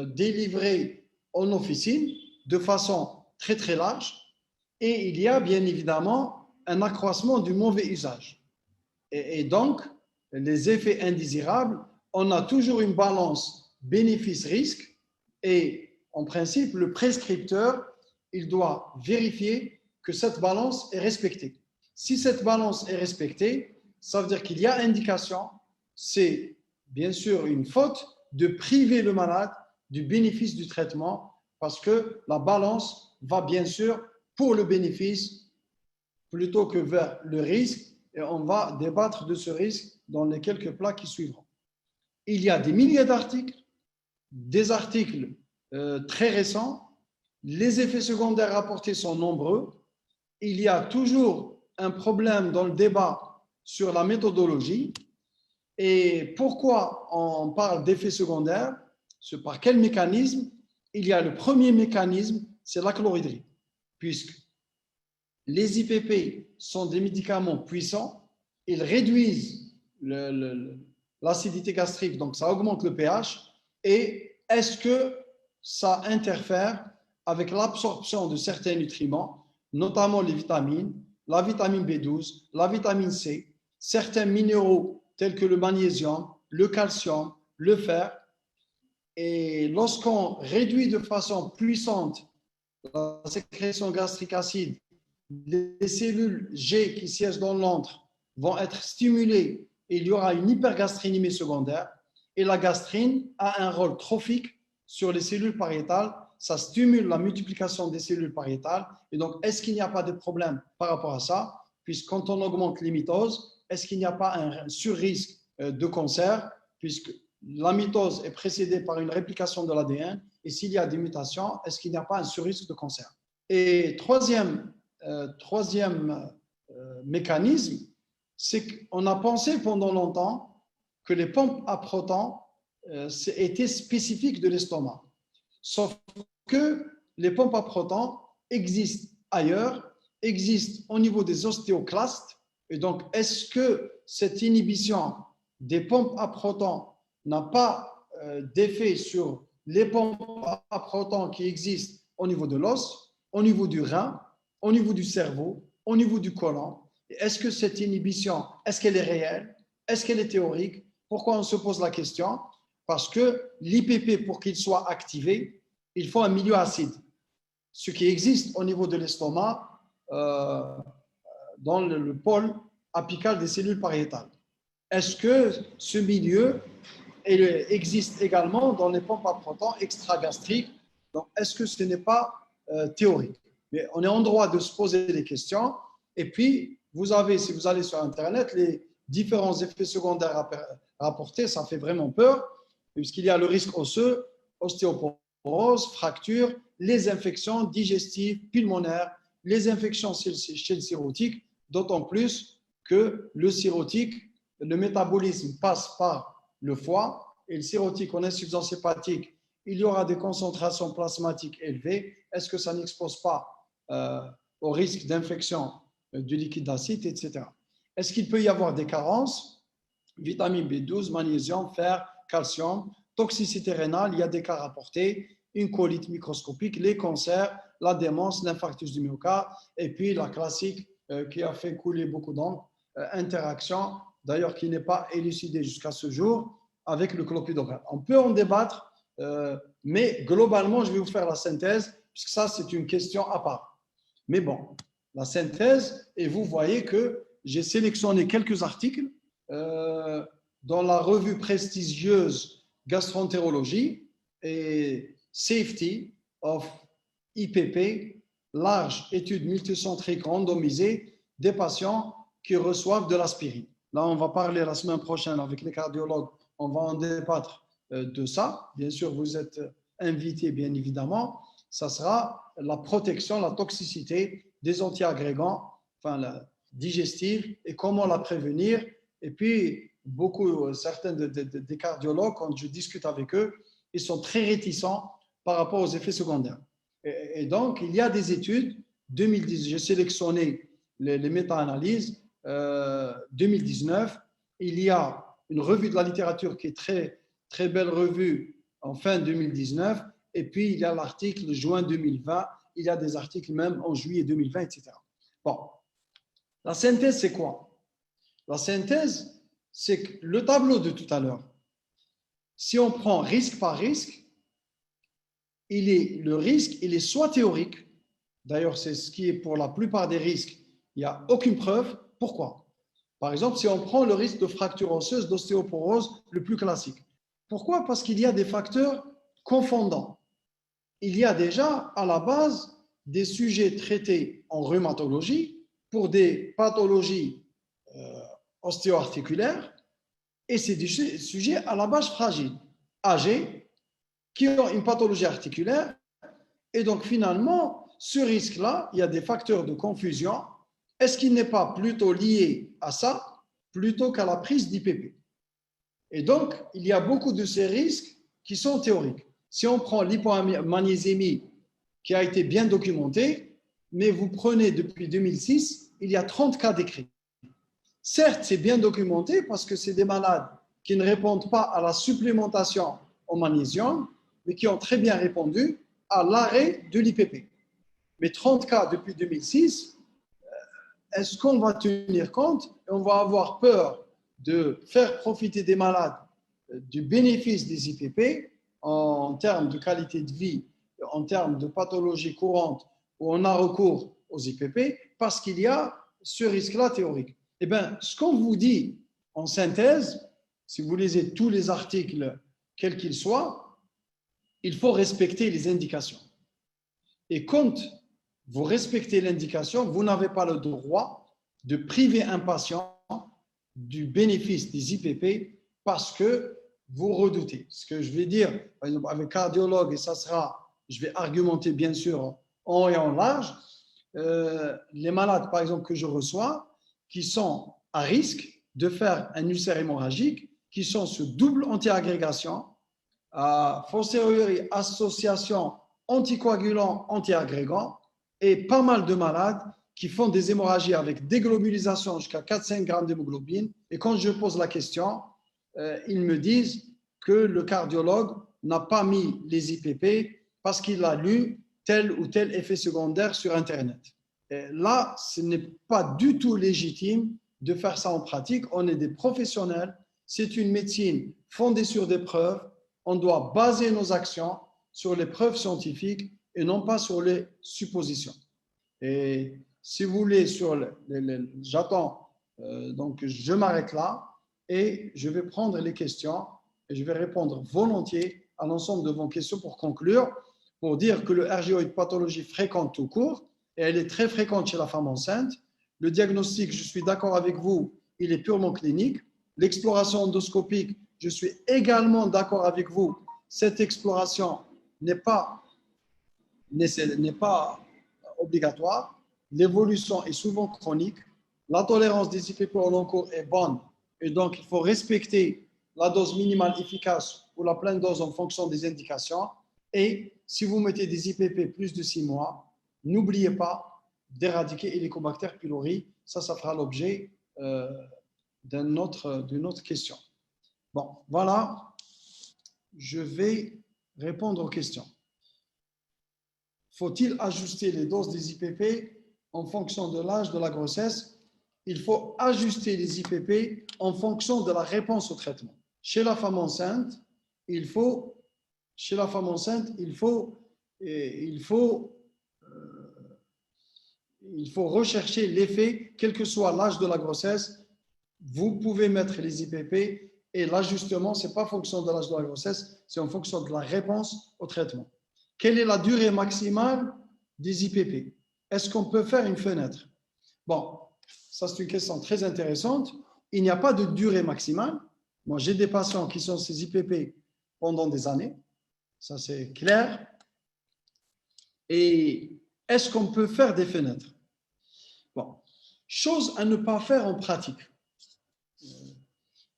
délivrés en officine de façon très très large et il y a bien évidemment un accroissement du mauvais usage. Et donc, les effets indésirables, on a toujours une balance bénéfice-risque et en principe, le prescripteur, il doit vérifier que cette balance est respectée. Si cette balance est respectée, ça veut dire qu'il y a indication, c'est bien sûr une faute de priver le malade du bénéfice du traitement parce que la balance va bien sûr pour le bénéfice plutôt que vers le risque et on va débattre de ce risque dans les quelques plats qui suivront. Il y a des milliers d'articles, des articles très récents, les effets secondaires rapportés sont nombreux, il y a toujours un problème dans le débat sur la méthodologie et pourquoi on parle d'effets secondaires, par quel mécanisme? Il y a le premier mécanisme, c'est la chlorhydrie, puisque les IPP sont des médicaments puissants, ils réduisent l'acidité gastrique, donc ça augmente le pH. Et est-ce que ça interfère avec l'absorption de certains nutriments, notamment les vitamines, la vitamine B12, la vitamine C, certains minéraux tels que le magnésium, le calcium, le fer. Et lorsqu'on réduit de façon puissante la sécrétion gastrique acide, les cellules G qui siègent dans l'antre vont être stimulées et il y aura une hypergastrinémie secondaire. Et la gastrine a un rôle trophique sur les cellules pariétales. Ça stimule la multiplication des cellules pariétales. Et donc, est-ce qu'il n'y a pas de problème par rapport à ça? Puisque quand on augmente les mitoses, est-ce qu'il n'y a pas un sur-risque de cancer? Puisque la mitose est précédée par une réplication de l'ADN. Et s'il y a des mutations, est-ce qu'il n'y a pas un sur-risque de cancer? Et troisième mécanisme, c'est qu'on a pensé pendant longtemps que les pompes à protons étaient spécifiques de l'estomac. Sauf que les pompes à protons existent ailleurs, existent au niveau des ostéoclastes. Et donc, est-ce que cette inhibition des pompes à protons n'a pas d'effet sur les pompes à protons qui existent au niveau de l'os, au niveau du rein, au niveau du cerveau, au niveau du côlon? Est-ce que cette inhibition, est-ce qu'elle est réelle? Est-ce qu'elle est théorique? Pourquoi on se pose la question? Parce que l'IPP, pour qu'il soit activé, il faut un milieu acide, ce qui existe au niveau de l'estomac dans le pôle apical des cellules pariétales. Est-ce que ce milieu existe également dans les pompes à protons extragastriques? Donc, est-ce que ce n'est pas théorique? Mais on est en droit de se poser des questions. Et puis, vous avez, si vous allez sur Internet, les différents effets secondaires rapportés, ça fait vraiment peur, puisqu'il y a le risque osseux, ostéoporose, fracture, les infections digestives, pulmonaires, les infections chez le cirrhotique, d'autant plus que le cirrhotique, le métabolisme passe par le foie, et le cirrhotique en insuffisance hépatique, il y aura des concentrations plasmatiques élevées. Est-ce que ça n'expose pas au risque d'infection du liquide acide, etc. Est-ce qu'il peut y avoir des carences? Vitamine B12, magnésium, fer, calcium, toxicité rénale, il y a des cas rapportés, une colite microscopique, les cancers, la démence, l'infarctus du myocarde, et puis la classique qui a fait couler beaucoup d'encre, interaction, d'ailleurs qui n'est pas élucidée jusqu'à ce jour, avec le clopidogrel. On peut en débattre, mais globalement, je vais vous faire la synthèse, puisque ça, c'est une question à part. Mais bon, la synthèse, et vous voyez que j'ai sélectionné quelques articles dans la revue prestigieuse Gastroentérologie et Safety of IPP, large étude multicentrique randomisée des patients qui reçoivent de l'aspirine. Là, on va parler la semaine prochaine avec les cardiologues, on va en débattre de ça. Bien sûr, vous êtes invités, bien évidemment. Ça sera la protection, la toxicité des antiagrégants, enfin la digestive, et comment la prévenir. Et puis, certains des cardiologues, quand je discute avec eux, ils sont très réticents par rapport aux effets secondaires. Et donc, il y a des études, 2010, j'ai sélectionné les méta-analyses, 2019, il y a une revue de la littérature qui est très, très belle revue en fin 2019, et puis il y a l'article de juin 2020, il y a des articles même en juillet 2020, etc. Bon, la synthèse, c'est quoi? La synthèse, c'est que le tableau de tout à l'heure, si on prend risque par risque, le risque, il est soit théorique, d'ailleurs c'est ce qui est pour la plupart des risques, il n'y a aucune preuve. Pourquoi? Par exemple, si on prend le risque de fracture osseuse, d'ostéoporose, le plus classique. Pourquoi? Parce qu'il y a des facteurs confondants. Il y a déjà à la base des sujets traités en rhumatologie pour des pathologies ostéo-articulaires, et c'est des sujets à la base fragiles, âgés, qui ont une pathologie articulaire. Et donc finalement, ce risque-là, il y a des facteurs de confusion. Est-ce qu'il n'est pas plutôt lié à ça plutôt qu'à la prise d'IPP? Et donc, il y a beaucoup de ces risques qui sont théoriques. Si on prend l'hypomagnésémie qui a été bien documentée, mais vous prenez depuis 2006, il y a 30 cas décrits. Certes, c'est bien documenté parce que c'est des malades qui ne répondent pas à la supplémentation en magnésium, mais qui ont très bien répondu à l'arrêt de l'IPP. Mais 30 cas depuis 2006, est-ce qu'on va tenir compte et on va avoir peur de faire profiter des malades du bénéfice des IPP en termes de qualité de vie, en termes de pathologie courante où on a recours aux IPP parce qu'il y a ce risque-là théorique. Eh bien, ce qu'on vous dit en synthèse, si vous lisez tous les articles, quels qu'ils soient, il faut respecter les indications. Et quand vous respectez l'indication, vous n'avez pas le droit de priver un patient du bénéfice des IPP parce que vous redoutez. Ce que je vais dire, par exemple, avec cardiologue, et ça sera, je vais argumenter bien sûr en haut et en large, les malades, par exemple, que je reçois, qui sont à risque de faire un ulcère hémorragique, qui sont sous double antiagrégation, fortiori association anticoagulant antiagrégant, et pas mal de malades qui font des hémorragies avec déglobulisation jusqu'à 4-5 grammes d'hémoglobine. Et quand je pose la question, ils me disent que le cardiologue n'a pas mis les IPP parce qu'il a lu tel ou tel effet secondaire sur Internet. Et là, ce n'est pas du tout légitime de faire ça en pratique. On est des professionnels. C'est une médecine fondée sur des preuves. On doit baser nos actions sur les preuves scientifiques et non pas sur les suppositions. Et si vous voulez, j'attends, donc je m'arrête là et je vais prendre les questions et je vais répondre volontiers à l'ensemble de vos questions pour conclure, pour dire que le RGO est une pathologie fréquente tout court et elle est très fréquente chez la femme enceinte. Le diagnostic, je suis d'accord avec vous, il est purement clinique. L'exploration endoscopique, je suis également d'accord avec vous, cette exploration n'est pas obligatoire. L'évolution est souvent chronique. La tolérance des IPP au long cours est bonne et donc il faut respecter la dose minimale efficace ou la pleine dose en fonction des indications. Et si vous mettez des IPP plus de 6 mois, n'oubliez pas d'éradiquer Helicobacter pylori. Ça fera l'objet d'une autre question. Bon, voilà, je vais répondre aux questions. Faut-il ajuster les doses des IPP en fonction de l'âge de la grossesse? Il faut ajuster les IPP en fonction de la réponse au traitement. Chez la femme enceinte, il faut rechercher l'effet, quel que soit l'âge de la grossesse. Vous pouvez mettre les IPP et l'ajustement, ce n'est pas en fonction de l'âge de la grossesse, c'est en fonction de la réponse au traitement. Quelle est la durée maximale des IPP? Est-ce qu'on peut faire une fenêtre? Bon, ça c'est une question très intéressante. Il n'y a pas de durée maximale. Moi, j'ai des patients qui sont ces IPP pendant des années. Ça c'est clair. Et est-ce qu'on peut faire des fenêtres? Bon, chose à ne pas faire en pratique.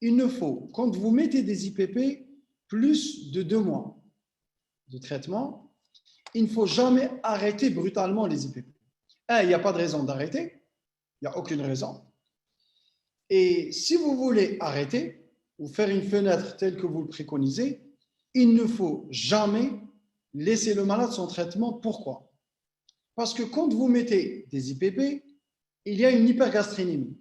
Il ne faut, quand vous mettez des IPP, plus de 2 mois de traitement, il ne faut jamais arrêter brutalement les IPP. Il n'y a pas de raison d'arrêter. Il n'y a aucune raison. Et si vous voulez arrêter ou faire une fenêtre telle que vous le préconisez, il ne faut jamais laisser le malade sans traitement. Pourquoi? Parce que quand vous mettez des IPP, il y a une hypergastrénémie,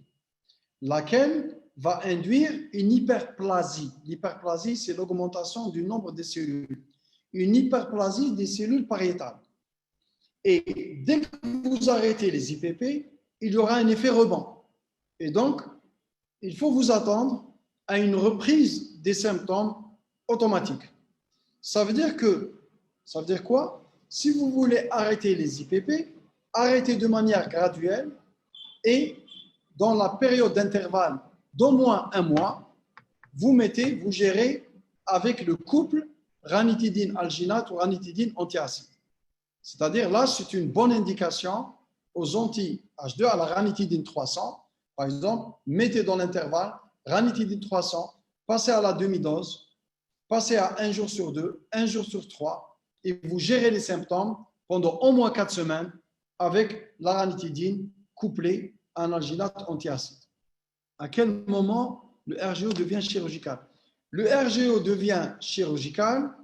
laquelle va induire une hyperplasie. L'hyperplasie, c'est l'augmentation du nombre des cellules. Une hyperplasie des cellules pariétales. Et dès que vous arrêtez les IPP, il y aura un effet rebond. Et donc, il faut vous attendre à une reprise des symptômes automatiques. Ça veut dire quoi? Si vous voulez arrêter les IPP, arrêtez de manière graduelle et dans la période d'intervalle d'au moins 1 mois, vous gérez avec le couple ranitidine alginate ou ranitidine antiacide. C'est-à-dire là, c'est une bonne indication aux anti-H2 à la ranitidine 300. Par exemple, mettez dans l'intervalle ranitidine 300, passez à la demi-dose, passez à 1 jour sur 2, 1 jour sur 3, et vous gérez les symptômes pendant au moins 4 semaines. avec la ranitidine couplée à un alginate antiacide. À quel moment le RGO devient chirurgical? Le RGO devient chirurgical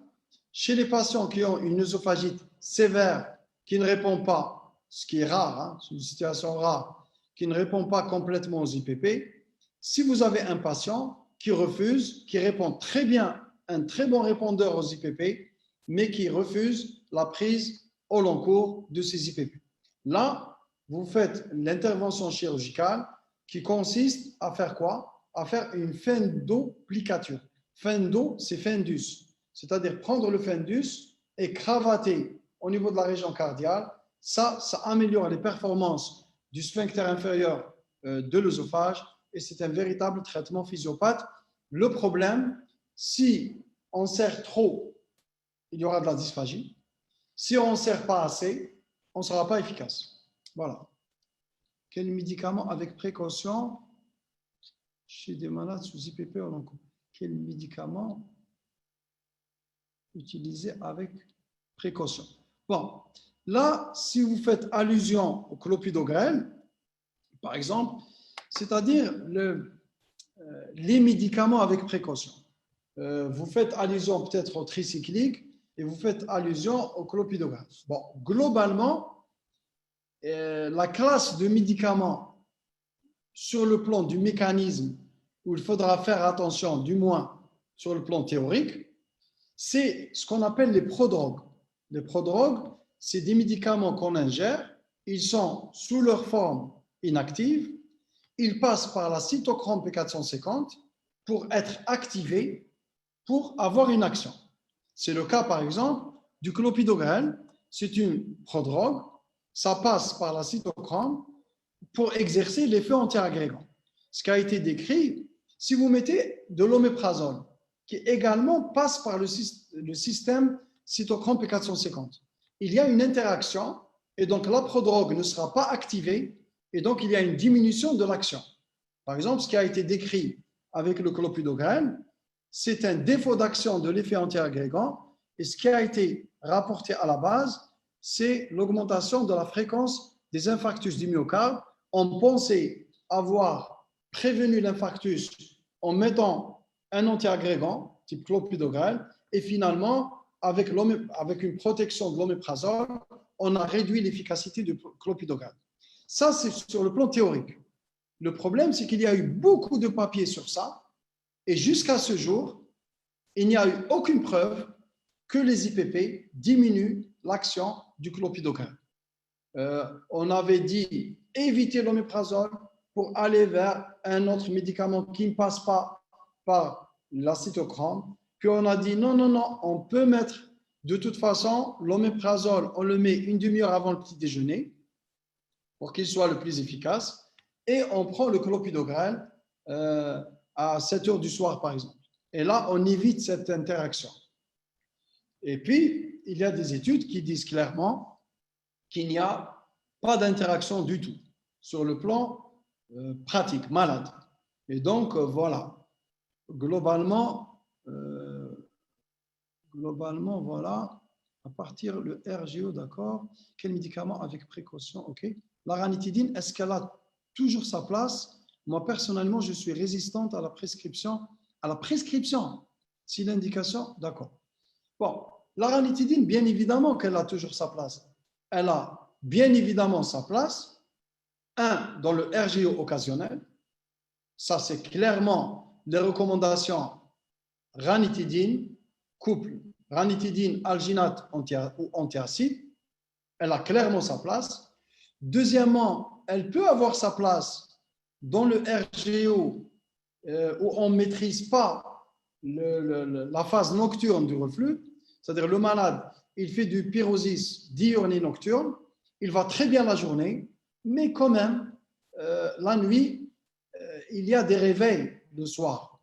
chez les patients qui ont une œsophagite sévère qui ne répond pas, ce qui est rare, hein, c'est une situation rare, qui ne répond pas complètement aux IPP. Si vous avez un patient qui refuse, qui répond très bien, un très bon répondeur aux IPP, mais qui refuse la prise au long cours de ces IPP. Là, vous faites l'intervention chirurgicale qui consiste à faire quoi? À faire une fendoplicature. Fendo, c'est fendus, c'est-à-dire prendre le fendus et cravater au niveau de la région cardiale. Ça améliore les performances du sphincter inférieur de l'œsophage et c'est un véritable traitement physiopathe. Le problème, si on serre trop, il y aura de la dysphagie. Si on ne serre pas assez, on ne sera pas efficace. Voilà. Quel médicament avec précaution chez des malades sous IPP au long cours? Quel médicament utiliser avec précaution? Bon, là, si vous faites allusion au clopidogrel, par exemple, c'est-à-dire les médicaments avec précaution. Vous faites allusion peut-être au tricyclique et vous faites allusion au clopidogrel. Bon, globalement, la classe de médicaments sur le plan du mécanisme où il faudra faire attention, du moins sur le plan théorique, c'est ce qu'on appelle les prodrogues. Les prodrogues, c'est des médicaments qu'on ingère, ils sont sous leur forme inactive, ils passent par la cytochrome P450 pour être activés, pour avoir une action. C'est le cas, par exemple, du clopidogrel, c'est une prodrogue, ça passe par la cytochrome pour exercer l'effet antiagrégant. Ce qui a été décrit, si vous mettez de l'oméprazole, qui également passe par le système cytochrome P450, il y a une interaction et donc la prodrogue ne sera pas activée et donc il y a une diminution de l'action. Par exemple, ce qui a été décrit avec le clopidogrel, c'est un défaut d'action de l'effet antiagrégant et ce qui a été rapporté à la base, c'est l'augmentation de la fréquence des infarctus du myocarde. On pensait avoir prévenu l'infarctus en mettant un antiagrégant type clopidogrel et finalement, avec une protection de l'oméprazole, on a réduit l'efficacité du clopidogrel. Ça, c'est sur le plan théorique. Le problème, c'est qu'il y a eu beaucoup de papiers sur ça et jusqu'à ce jour, il n'y a eu aucune preuve que les IPP diminuent l'action du clopidogrel. On avait dit éviter l'oméprazole pour aller vers un autre médicament qui ne passe pas par la cytochrome. Puis on a dit non, on peut mettre de toute façon l'oméprazole, on le met une demi-heure avant le petit déjeuner pour qu'il soit le plus efficace et on prend le clopidogrel à 7 heures du soir par exemple. Et là, on évite cette interaction. Et puis, il y a des études qui disent clairement qu'il n'y a pas d'interaction du tout sur le plan pratique, malade. Et donc, voilà. Globalement, voilà, à partir le RGO, d'accord. Quel médicament avec précaution, ok. La ranitidine, est-ce qu'elle a toujours sa place? Moi, personnellement, je suis résistante à la prescription. À la prescription, si l'indication, d'accord. Bon, la ranitidine, bien évidemment qu'elle a toujours sa place. Elle a bien évidemment sa place, dans le RGO occasionnel. Ça, c'est clairement les recommandations ranitidine, couple ranitidine, alginate ou antiacide. Elle a clairement sa place. Deuxièmement, elle peut avoir sa place dans le RGO où on ne maîtrise pas la phase nocturne du reflux. C'est-à-dire le malade, il fait du pyrosis diurne et nocturne, il va très bien la journée, mais quand même, la nuit, il y a des réveils le soir.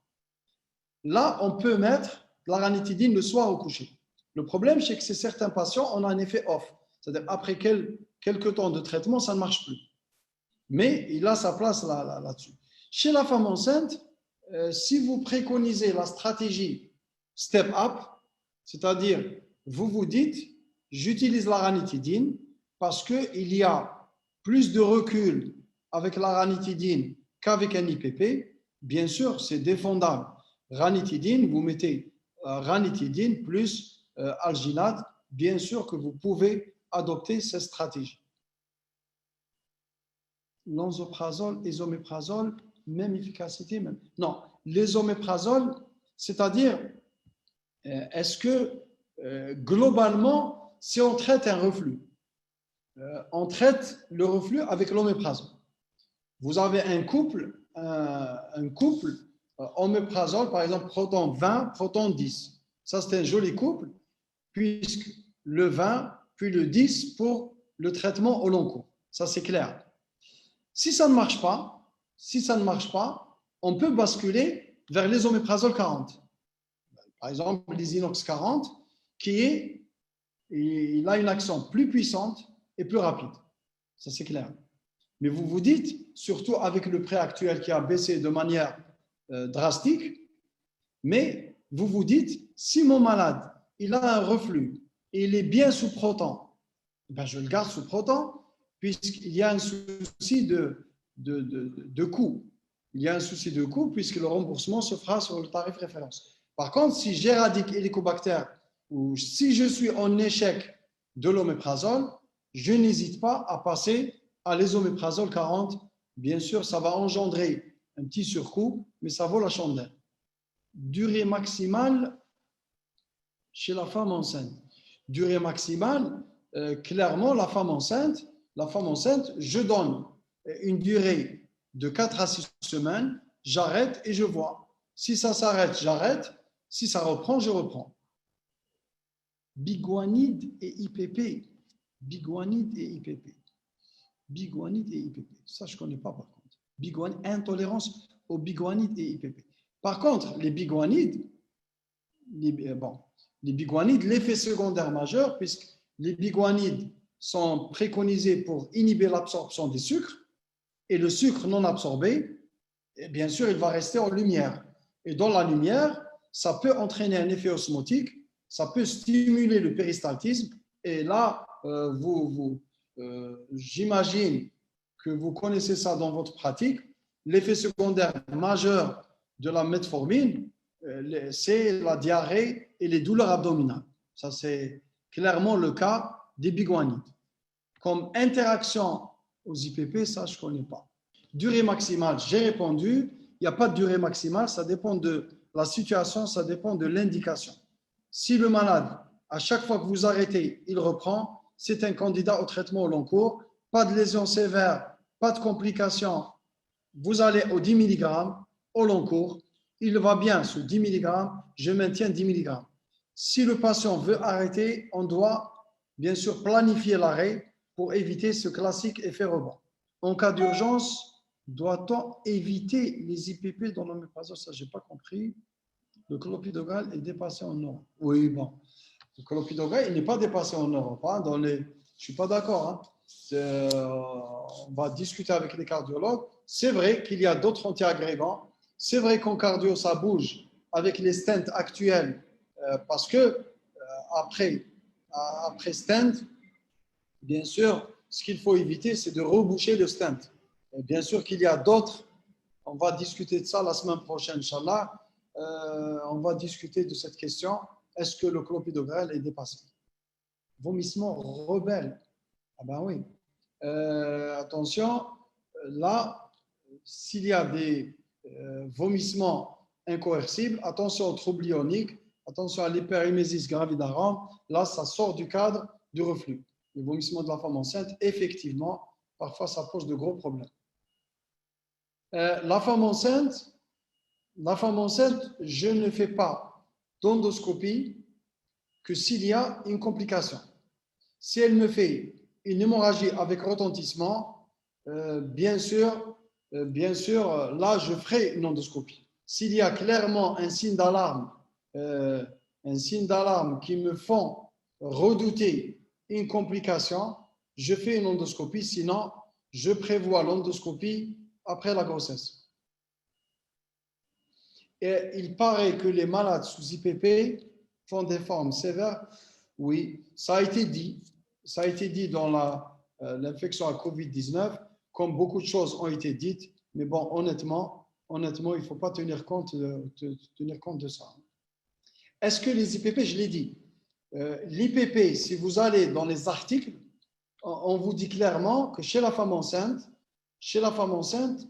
Là, on peut mettre la ranitidine le soir au coucher. Le problème, c'est que chez certains patients, on a un effet off. C'est-à-dire après quelques temps de traitement, ça ne marche plus. Mais il a sa place là-dessus. Chez la femme enceinte, si vous préconisez la stratégie step up, c'est-à-dire vous vous dites, j'utilise la ranitidine, parce qu'il y a plus de recul avec la ranitidine qu'avec un IPP. Bien sûr, c'est défendable. Ranitidine, vous mettez ranitidine plus alginate. Bien sûr que vous pouvez adopter cette stratégie. L'enzoprazole, esoméprazole, même efficacité, même. Non, l'esoméprazole, c'est-à-dire, est-ce que globalement, si on traite un reflux, on traite le reflux avec l'oméprazole. Vous avez un couple oméprazole, par exemple, proton 20, proton 10. Ça, c'est un joli couple, puisque le 20, puis le 10 pour le traitement au long cours. Ça, c'est clair. Si ça ne marche pas, on peut basculer vers l'esoméprazole 40. Par exemple, l'Isinox 40, il a une action plus puissante et plus rapide. Ça, c'est clair. Mais vous vous dites, surtout avec le prix actuel qui a baissé de manière drastique, mais vous vous dites, si mon malade, il a un reflux et il est bien sous proton, ben je le garde sous proton, puisqu'il y a un souci de coût. Il y a un souci de coût, puisque le remboursement se fera sur le tarif référence. Par contre, si j'éradique Helicobacter ou si je suis en échec de l'oméprazole, je n'hésite pas à passer à l'esoméprazole 40. Bien sûr, ça va engendrer un petit surcoût, mais ça vaut la chandelle. Durée maximale chez la femme enceinte. Durée maximale, clairement, la femme enceinte, je donne une durée de 4 à 6 semaines, j'arrête et je vois. Si ça s'arrête, j'arrête. Si ça reprend, je reprends. Biguanide et IPP. Biguanide et IPP. Biguanide et IPP. Ça, je ne connais pas par contre. Biguanide, intolérance aux biguanides et IPP. Par contre, les biguanides, l'effet secondaire majeur, puisque les biguanides sont préconisés pour inhiber l'absorption des sucres, et le sucre non absorbé, bien sûr, il va rester en lumière. Et dans la lumière, ça peut entraîner un effet osmotique, ça peut stimuler le péristaltisme, et là, j'imagine que vous connaissez ça dans votre pratique. L'effet secondaire majeur de la metformine, c'est la diarrhée et les douleurs abdominales. Ça, c'est clairement le cas des biguanides. Comme interaction aux IPP, ça, je ne connais pas. Durée maximale, j'ai répondu. Il n'y a pas de durée maximale, ça dépend de la situation, ça dépend de l'indication. Si le malade, à chaque fois que vous arrêtez, il reprend, c'est un candidat au traitement au long cours. Pas de lésion sévère, pas de complications. Vous allez au 10 mg au long cours. Il va bien sous 10 mg, je maintiens 10 mg. Si le patient veut arrêter, on doit bien sûr planifier l'arrêt pour éviter ce classique effet rebond. En cas d'urgence, doit-on éviter les IPP dans l'oméprazole? Ça, je n'ai pas compris. Le clopidogrel est dépassé en Europe. Oui, bon. Le clopidogrel, il n'est pas dépassé en Europe. Hein, je ne suis pas d'accord. Hein. On va discuter avec les cardiologues. C'est vrai qu'il y a d'autres antiagrégants. C'est vrai qu'en cardio, ça bouge avec les stents actuels parce que après stent, bien sûr, ce qu'il faut éviter, c'est de reboucher le stent. Et bien sûr qu'il y a d'autres. On va discuter de ça la semaine prochaine, Inch'Allah. On va discuter de cette question. Est-ce que le clopidogrel est dépassé? Vomissement rebelle. Ah ben oui. Attention, là, s'il y a des vomissements incoercibles, attention aux troubles ioniques, attention à l'hyperémésis gravidarum. Là, ça sort du cadre du reflux. Le vomissement de la femme enceinte, effectivement, parfois, ça pose de gros problèmes. La femme enceinte, je ne fais pas d'endoscopie que s'il y a une complication. Si elle me fait une hémorragie avec retentissement, bien sûr, là, je ferai une endoscopie. S'il y a clairement un signe d'alarme qui me font redouter une complication, je fais une endoscopie. Sinon, je prévois l'endoscopie après la grossesse. Et il paraît que les malades sous IPP font des formes sévères. Oui, ça a été dit. ça a été dit dans l'infection à Covid-19, comme beaucoup de choses ont été dites, mais bon, honnêtement, il ne faut pas tenir compte de ça. Est-ce que les IPP, je l'ai dit, l'IPP, si vous allez dans les articles, on vous dit clairement que chez la femme enceinte,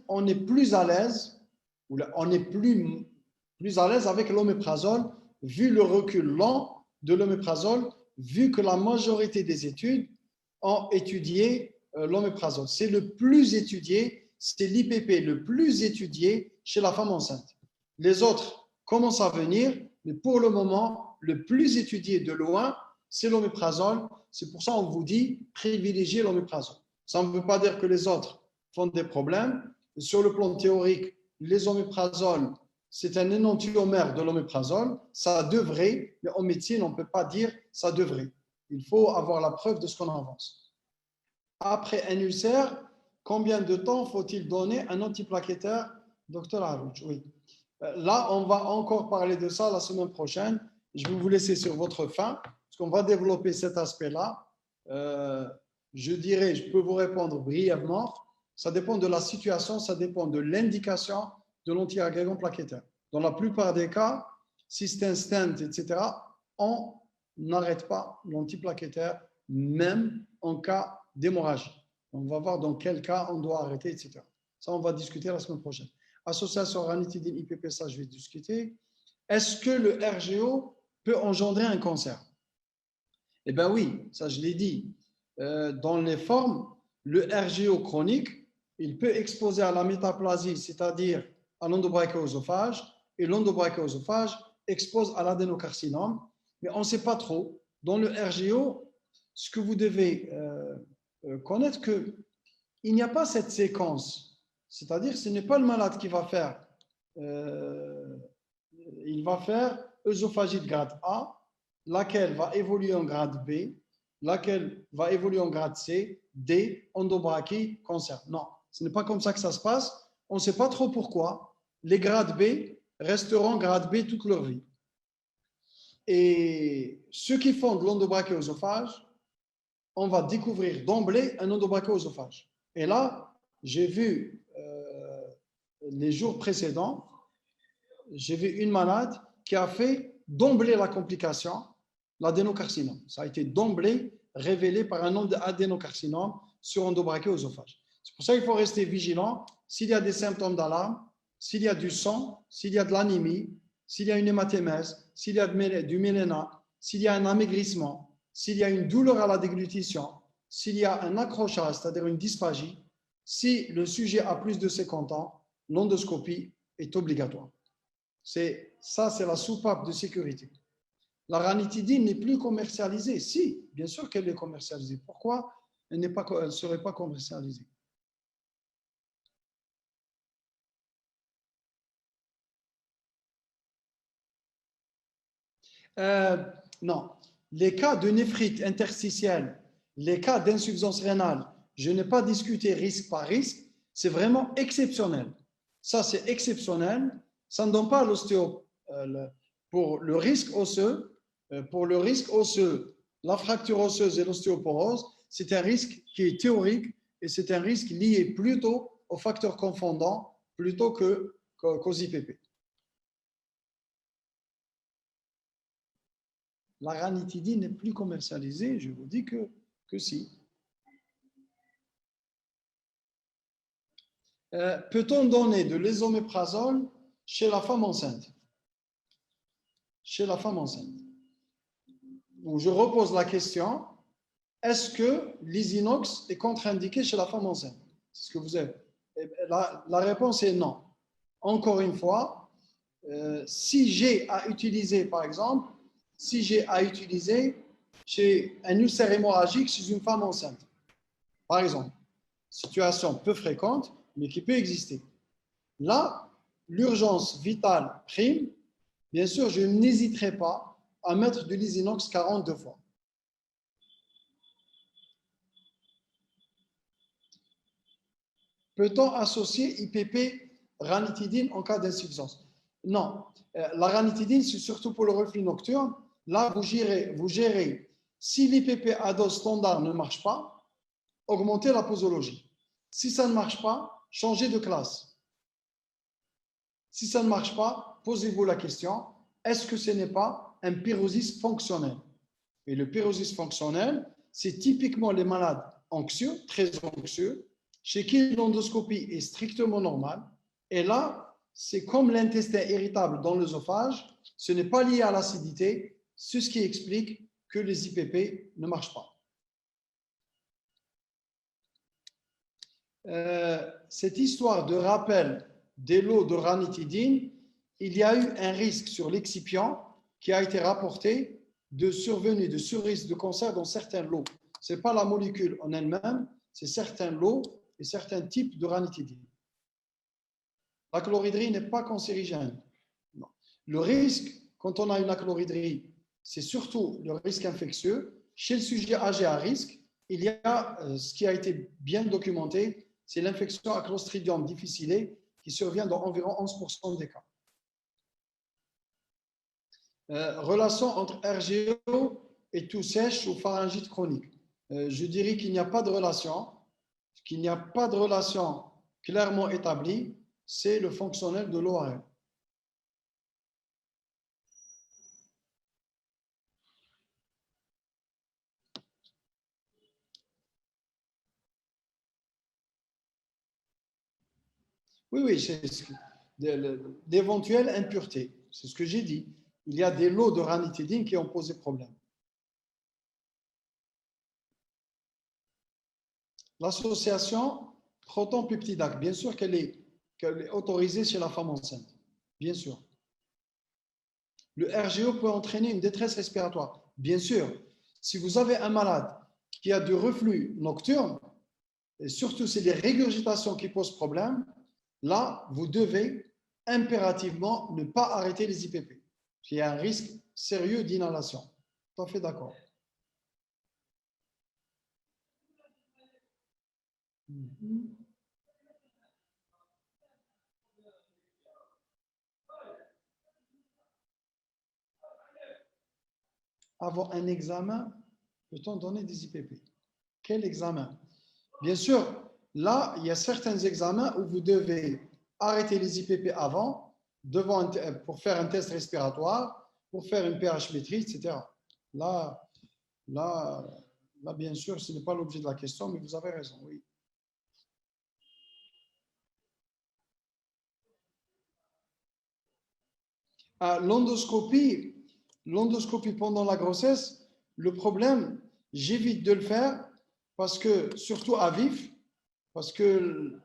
on est plus à l'aise, on est plus à l'aise avec l'oméprazole, vu le recul lent de l'oméprazole, vu que la majorité des études ont étudié l'oméprazole. C'est le plus étudié, c'est l'IPP le plus étudié chez la femme enceinte. Les autres commencent à venir, mais pour le moment, le plus étudié de loin, c'est l'oméprazole. C'est pour ça qu'on vous dit privilégier l'oméprazole. Ça ne veut pas dire que les autres font des problèmes. Sur le plan théorique, les oméprazoles, c'est un énantiomère de l'oméprazole. Ça devrait, mais en médecine, on ne peut pas dire ça devrait. Il faut avoir la preuve de ce qu'on avance. Après un ulcère, combien de temps faut-il donner un antiplaquettaire, docteur Harouch? Oui. Là, on va encore parler de ça la semaine prochaine. Je vais vous laisser sur votre faim, parce qu'on va développer cet aspect-là. Je dirais, je peux vous répondre brièvement. Ça dépend de la situation, ça dépend de l'indication de l'antiagrégant plaquettaire. Dans la plupart des cas, si c'est un stent, etc., on n'arrête pas l'antiplaquettaire, même en cas d'hémorragie. On va voir dans quel cas on doit arrêter, etc. Ça, on va discuter la semaine prochaine. Association ranitidine IPP, ça, je vais discuter. Est-ce que le RGO peut engendrer un cancer? Eh bien oui, ça je l'ai dit. Dans les formes, le RGO chronique, il peut exposer à la métaplasie, c'est-à-dire à l'endobrachioœsophage, et l'endobrachioœsophage expose à l'adénocarcinome, mais on ne sait pas trop. Dans le RGO, ce que vous devez connaître, qu'il n'y a pas cette séquence, c'est-à-dire ce n'est pas le malade qui va faire, il va faire œsophagite grade A, laquelle va évoluer en grade B, laquelle va évoluer en grade C, D, endobrachie, cancer. Non, ce n'est pas comme ça que ça se passe. On ne sait pas trop pourquoi. Les grades B resteront grade B toute leur vie. Et ceux qui font de l'endobrachioœsophage, on va découvrir d'emblée un endobrachioœsophage. Et là, j'ai vu les jours précédents, j'ai vu une malade qui a fait d'emblée la complication, l'adénocarcinome. Ça a été d'emblée révélé par un adénocarcinome sur endobrachioœsophage. C'est pour ça qu'il faut rester vigilant. S'il y a des symptômes d'alarme, s'il y a du sang, s'il y a de l'anémie, s'il y a une hématémèse, s'il y a du méléna, s'il y a un amaigrissement, s'il y a une douleur à la déglutition, s'il y a un accrochage, c'est-à-dire une dysphagie, si le sujet a plus de 50 ans, l'endoscopie est obligatoire. Ça, c'est la soupape de sécurité. La ranitidine n'est plus commercialisée. Si, bien sûr qu'elle est commercialisée. Pourquoi elle ne serait pas commercialisée? Non. Les cas de néphrite interstitielle, les cas d'insuffisance rénale, je n'ai pas discuté risque par risque. C'est vraiment exceptionnel. Ça, c'est exceptionnel. Ça ne donne pas pour le risque osseux. Pour le risque osseux, la fracture osseuse et l'ostéoporose, c'est un risque qui est théorique et c'est un risque lié plutôt aux facteurs confondants plutôt qu'aux IPP. La ranitidine n'est plus commercialisée, je vous dis que si. Peut-on donner de l'ésoméprazole chez la femme enceinte? Chez la femme enceinte. Donc, je repose la question, est-ce que l'Isinox est contre-indiqué chez la femme enceinte? C'est ce que vous avez. La réponse est non. Encore une fois, si j'ai à utiliser, par exemple, chez un ulcère hémorragique chez une femme enceinte, par exemple, situation peu fréquente, mais qui peut exister. Là, l'urgence vitale prime. Bien sûr, je n'hésiterai pas à mettre de l'Isinox 42 fois. Peut-on associer IPP ranitidine en cas d'insuffisance? Non. La ranitidine, c'est surtout pour le reflux nocturne. Là, vous gérez Si l'IPP à dose standard ne marche pas, augmentez la posologie. Si ça ne marche pas, changez de classe. Si ça ne marche pas, posez-vous la question, est-ce que ce n'est pas un pyrosis fonctionnel? Et le pyrosis fonctionnel, c'est typiquement les malades anxieux, très anxieux, chez qui l'endoscopie est strictement normale. Et là, c'est comme l'intestin irritable dans l'œsophage, ce n'est pas lié à l'acidité, c'est ce qui explique que les IPP ne marchent pas. Cette histoire de rappel des lots de ranitidine, il y a eu un risque sur l'excipient qui a été rapporté de survenue de surrisque de cancer dans certains lots. Ce n'est pas la molécule en elle-même, c'est certains lots et certains types de ranitidine. La chlorhydrie n'est pas cancérigène. Non. Le risque, quand on a une achlorhydrie, c'est surtout le risque infectieux. Chez le sujet âgé à risque, il y a ce qui a été bien documenté, c'est l'infection à Clostridium difficile qui survient dans environ 11% des cas. Relation entre RGO et toux sèche ou pharyngite chronique. Je dirais qu'il n'y a pas de relation. Qu'il n'y a pas de relation clairement établie, c'est le fonctionnel de l'ORL. Oui, c'est d'éventuelles impuretés. C'est ce que j'ai dit. Il y a des lots de ranitidine qui ont posé problème. L'association proton-peptidac, bien sûr qu'elle est autorisée chez la femme enceinte. Bien sûr. Le RGO peut entraîner une détresse respiratoire. Bien sûr. Si vous avez un malade qui a du reflux nocturne, et surtout c'est les régurgitations qui posent problème, là, vous devez impérativement ne pas arrêter les IPP. Il y a un risque sérieux d'inhalation. Tout à fait d'accord. Avant un examen, peut-on donner des IPP? Quel examen? Bien sûr, là, il y a certains examens où vous devez arrêter les IPP avant, pour faire un test respiratoire, pour faire une pH-métrie, etc. Là, bien sûr, ce n'est pas l'objet de la question, mais vous avez raison, oui. L'endoscopie pendant la grossesse, le problème, j'évite de le faire parce que, surtout à vif, parce que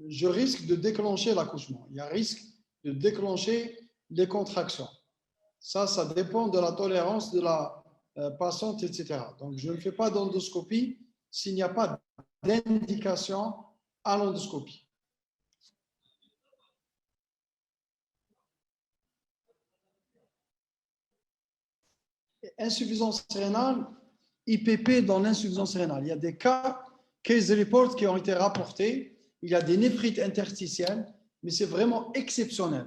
je risque de déclencher l'accouchement. Il y a risque de déclencher les contractions. Ça dépend de la tolérance de la patiente, etc. Donc, je ne fais pas d'endoscopie s'il n'y a pas d'indication à l'endoscopie. Insuffisance rénale, IPP dans l'insuffisance rénale. Il y a des case reports qui ont été rapportés. Il y a des néphrites interstitielles, mais c'est vraiment exceptionnel.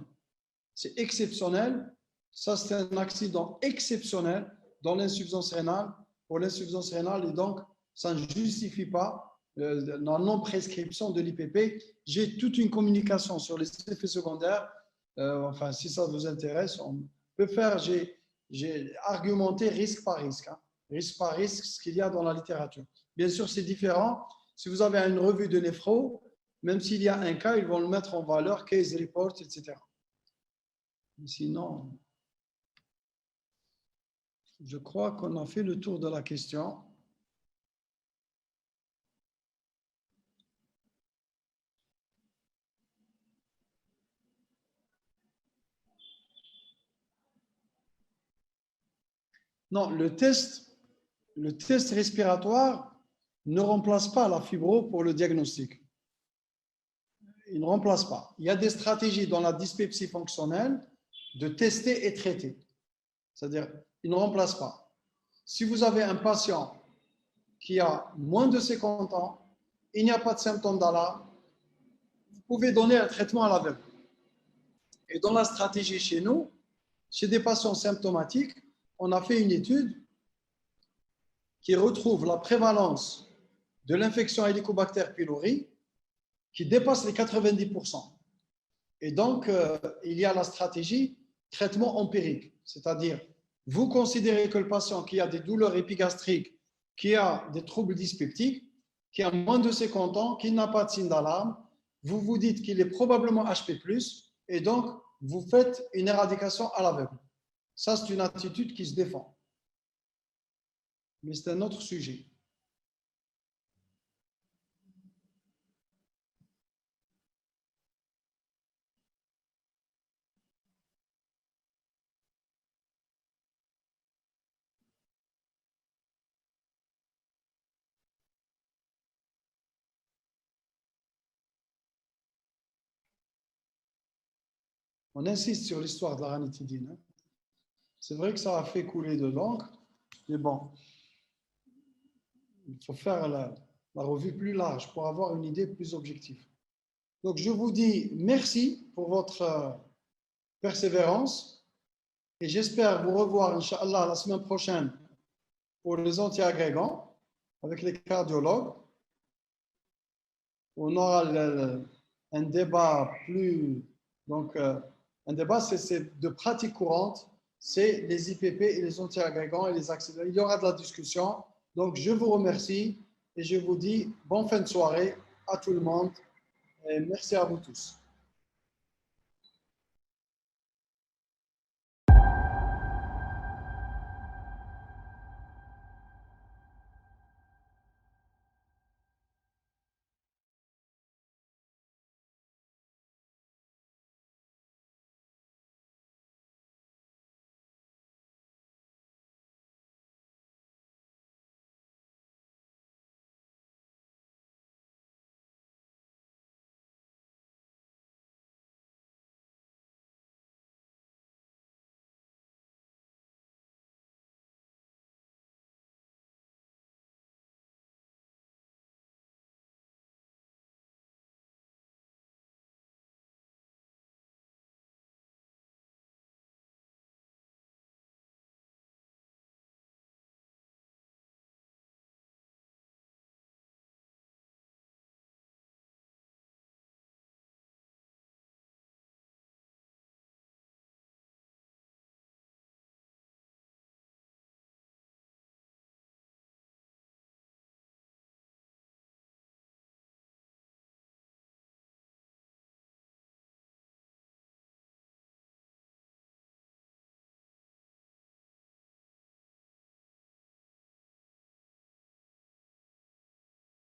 C'est exceptionnel. Ça, c'est un accident exceptionnel dans l'insuffisance rénale, pour l'insuffisance rénale, et donc ça ne justifie pas la non-prescription de l'IPP. J'ai toute une communication sur les effets secondaires. Enfin, si ça vous intéresse, on peut faire. J'ai argumenté risque par risque. Risque par risque, ce qu'il y a dans la littérature. Bien sûr, c'est différent. Si vous avez une revue de néphro, même s'il y a un cas, ils vont le mettre en valeur, case report, etc. Sinon, je crois qu'on a fait le tour de la question. Non, le test respiratoire ne remplace pas la fibro pour le diagnostic. Il ne remplace pas. Il y a des stratégies dans la dyspepsie fonctionnelle de tester et traiter. C'est-à-dire, il ne remplace pas. Si vous avez un patient qui a moins de 50 ans, il n'y a pas de symptômes d'alarme, vous pouvez donner un traitement à l'aveugle. Et dans la stratégie chez nous, chez des patients symptomatiques, on a fait une étude qui retrouve la prévalence de l'infection à Helicobacter pylori qui dépasse les 90%. Et donc, il y a la stratégie traitement empirique, c'est-à-dire, vous considérez que le patient qui a des douleurs épigastriques, qui a des troubles dyspeptiques, qui a moins de 50 ans, qui n'a pas de signe d'alarme, vous vous dites qu'il est probablement HP+, et donc, vous faites une éradication à l'aveugle. Ça, c'est une attitude qui se défend. Mais c'est un autre sujet. On insiste sur l'histoire de la ranitidine. C'est vrai que ça a fait couler de l'encre, mais bon, il faut faire la revue plus large pour avoir une idée plus objective. Donc, je vous dis merci pour votre persévérance et j'espère vous revoir, Inch'Allah, la semaine prochaine pour les antiagrégants avec les cardiologues. On aura un débat plus. Donc, un débat, c'est de pratique courante, c'est les IPP et les antiagrégants et les accidents. Il y aura de la discussion. Donc, je vous remercie et je vous dis bonne fin de soirée à tout le monde et merci à vous tous.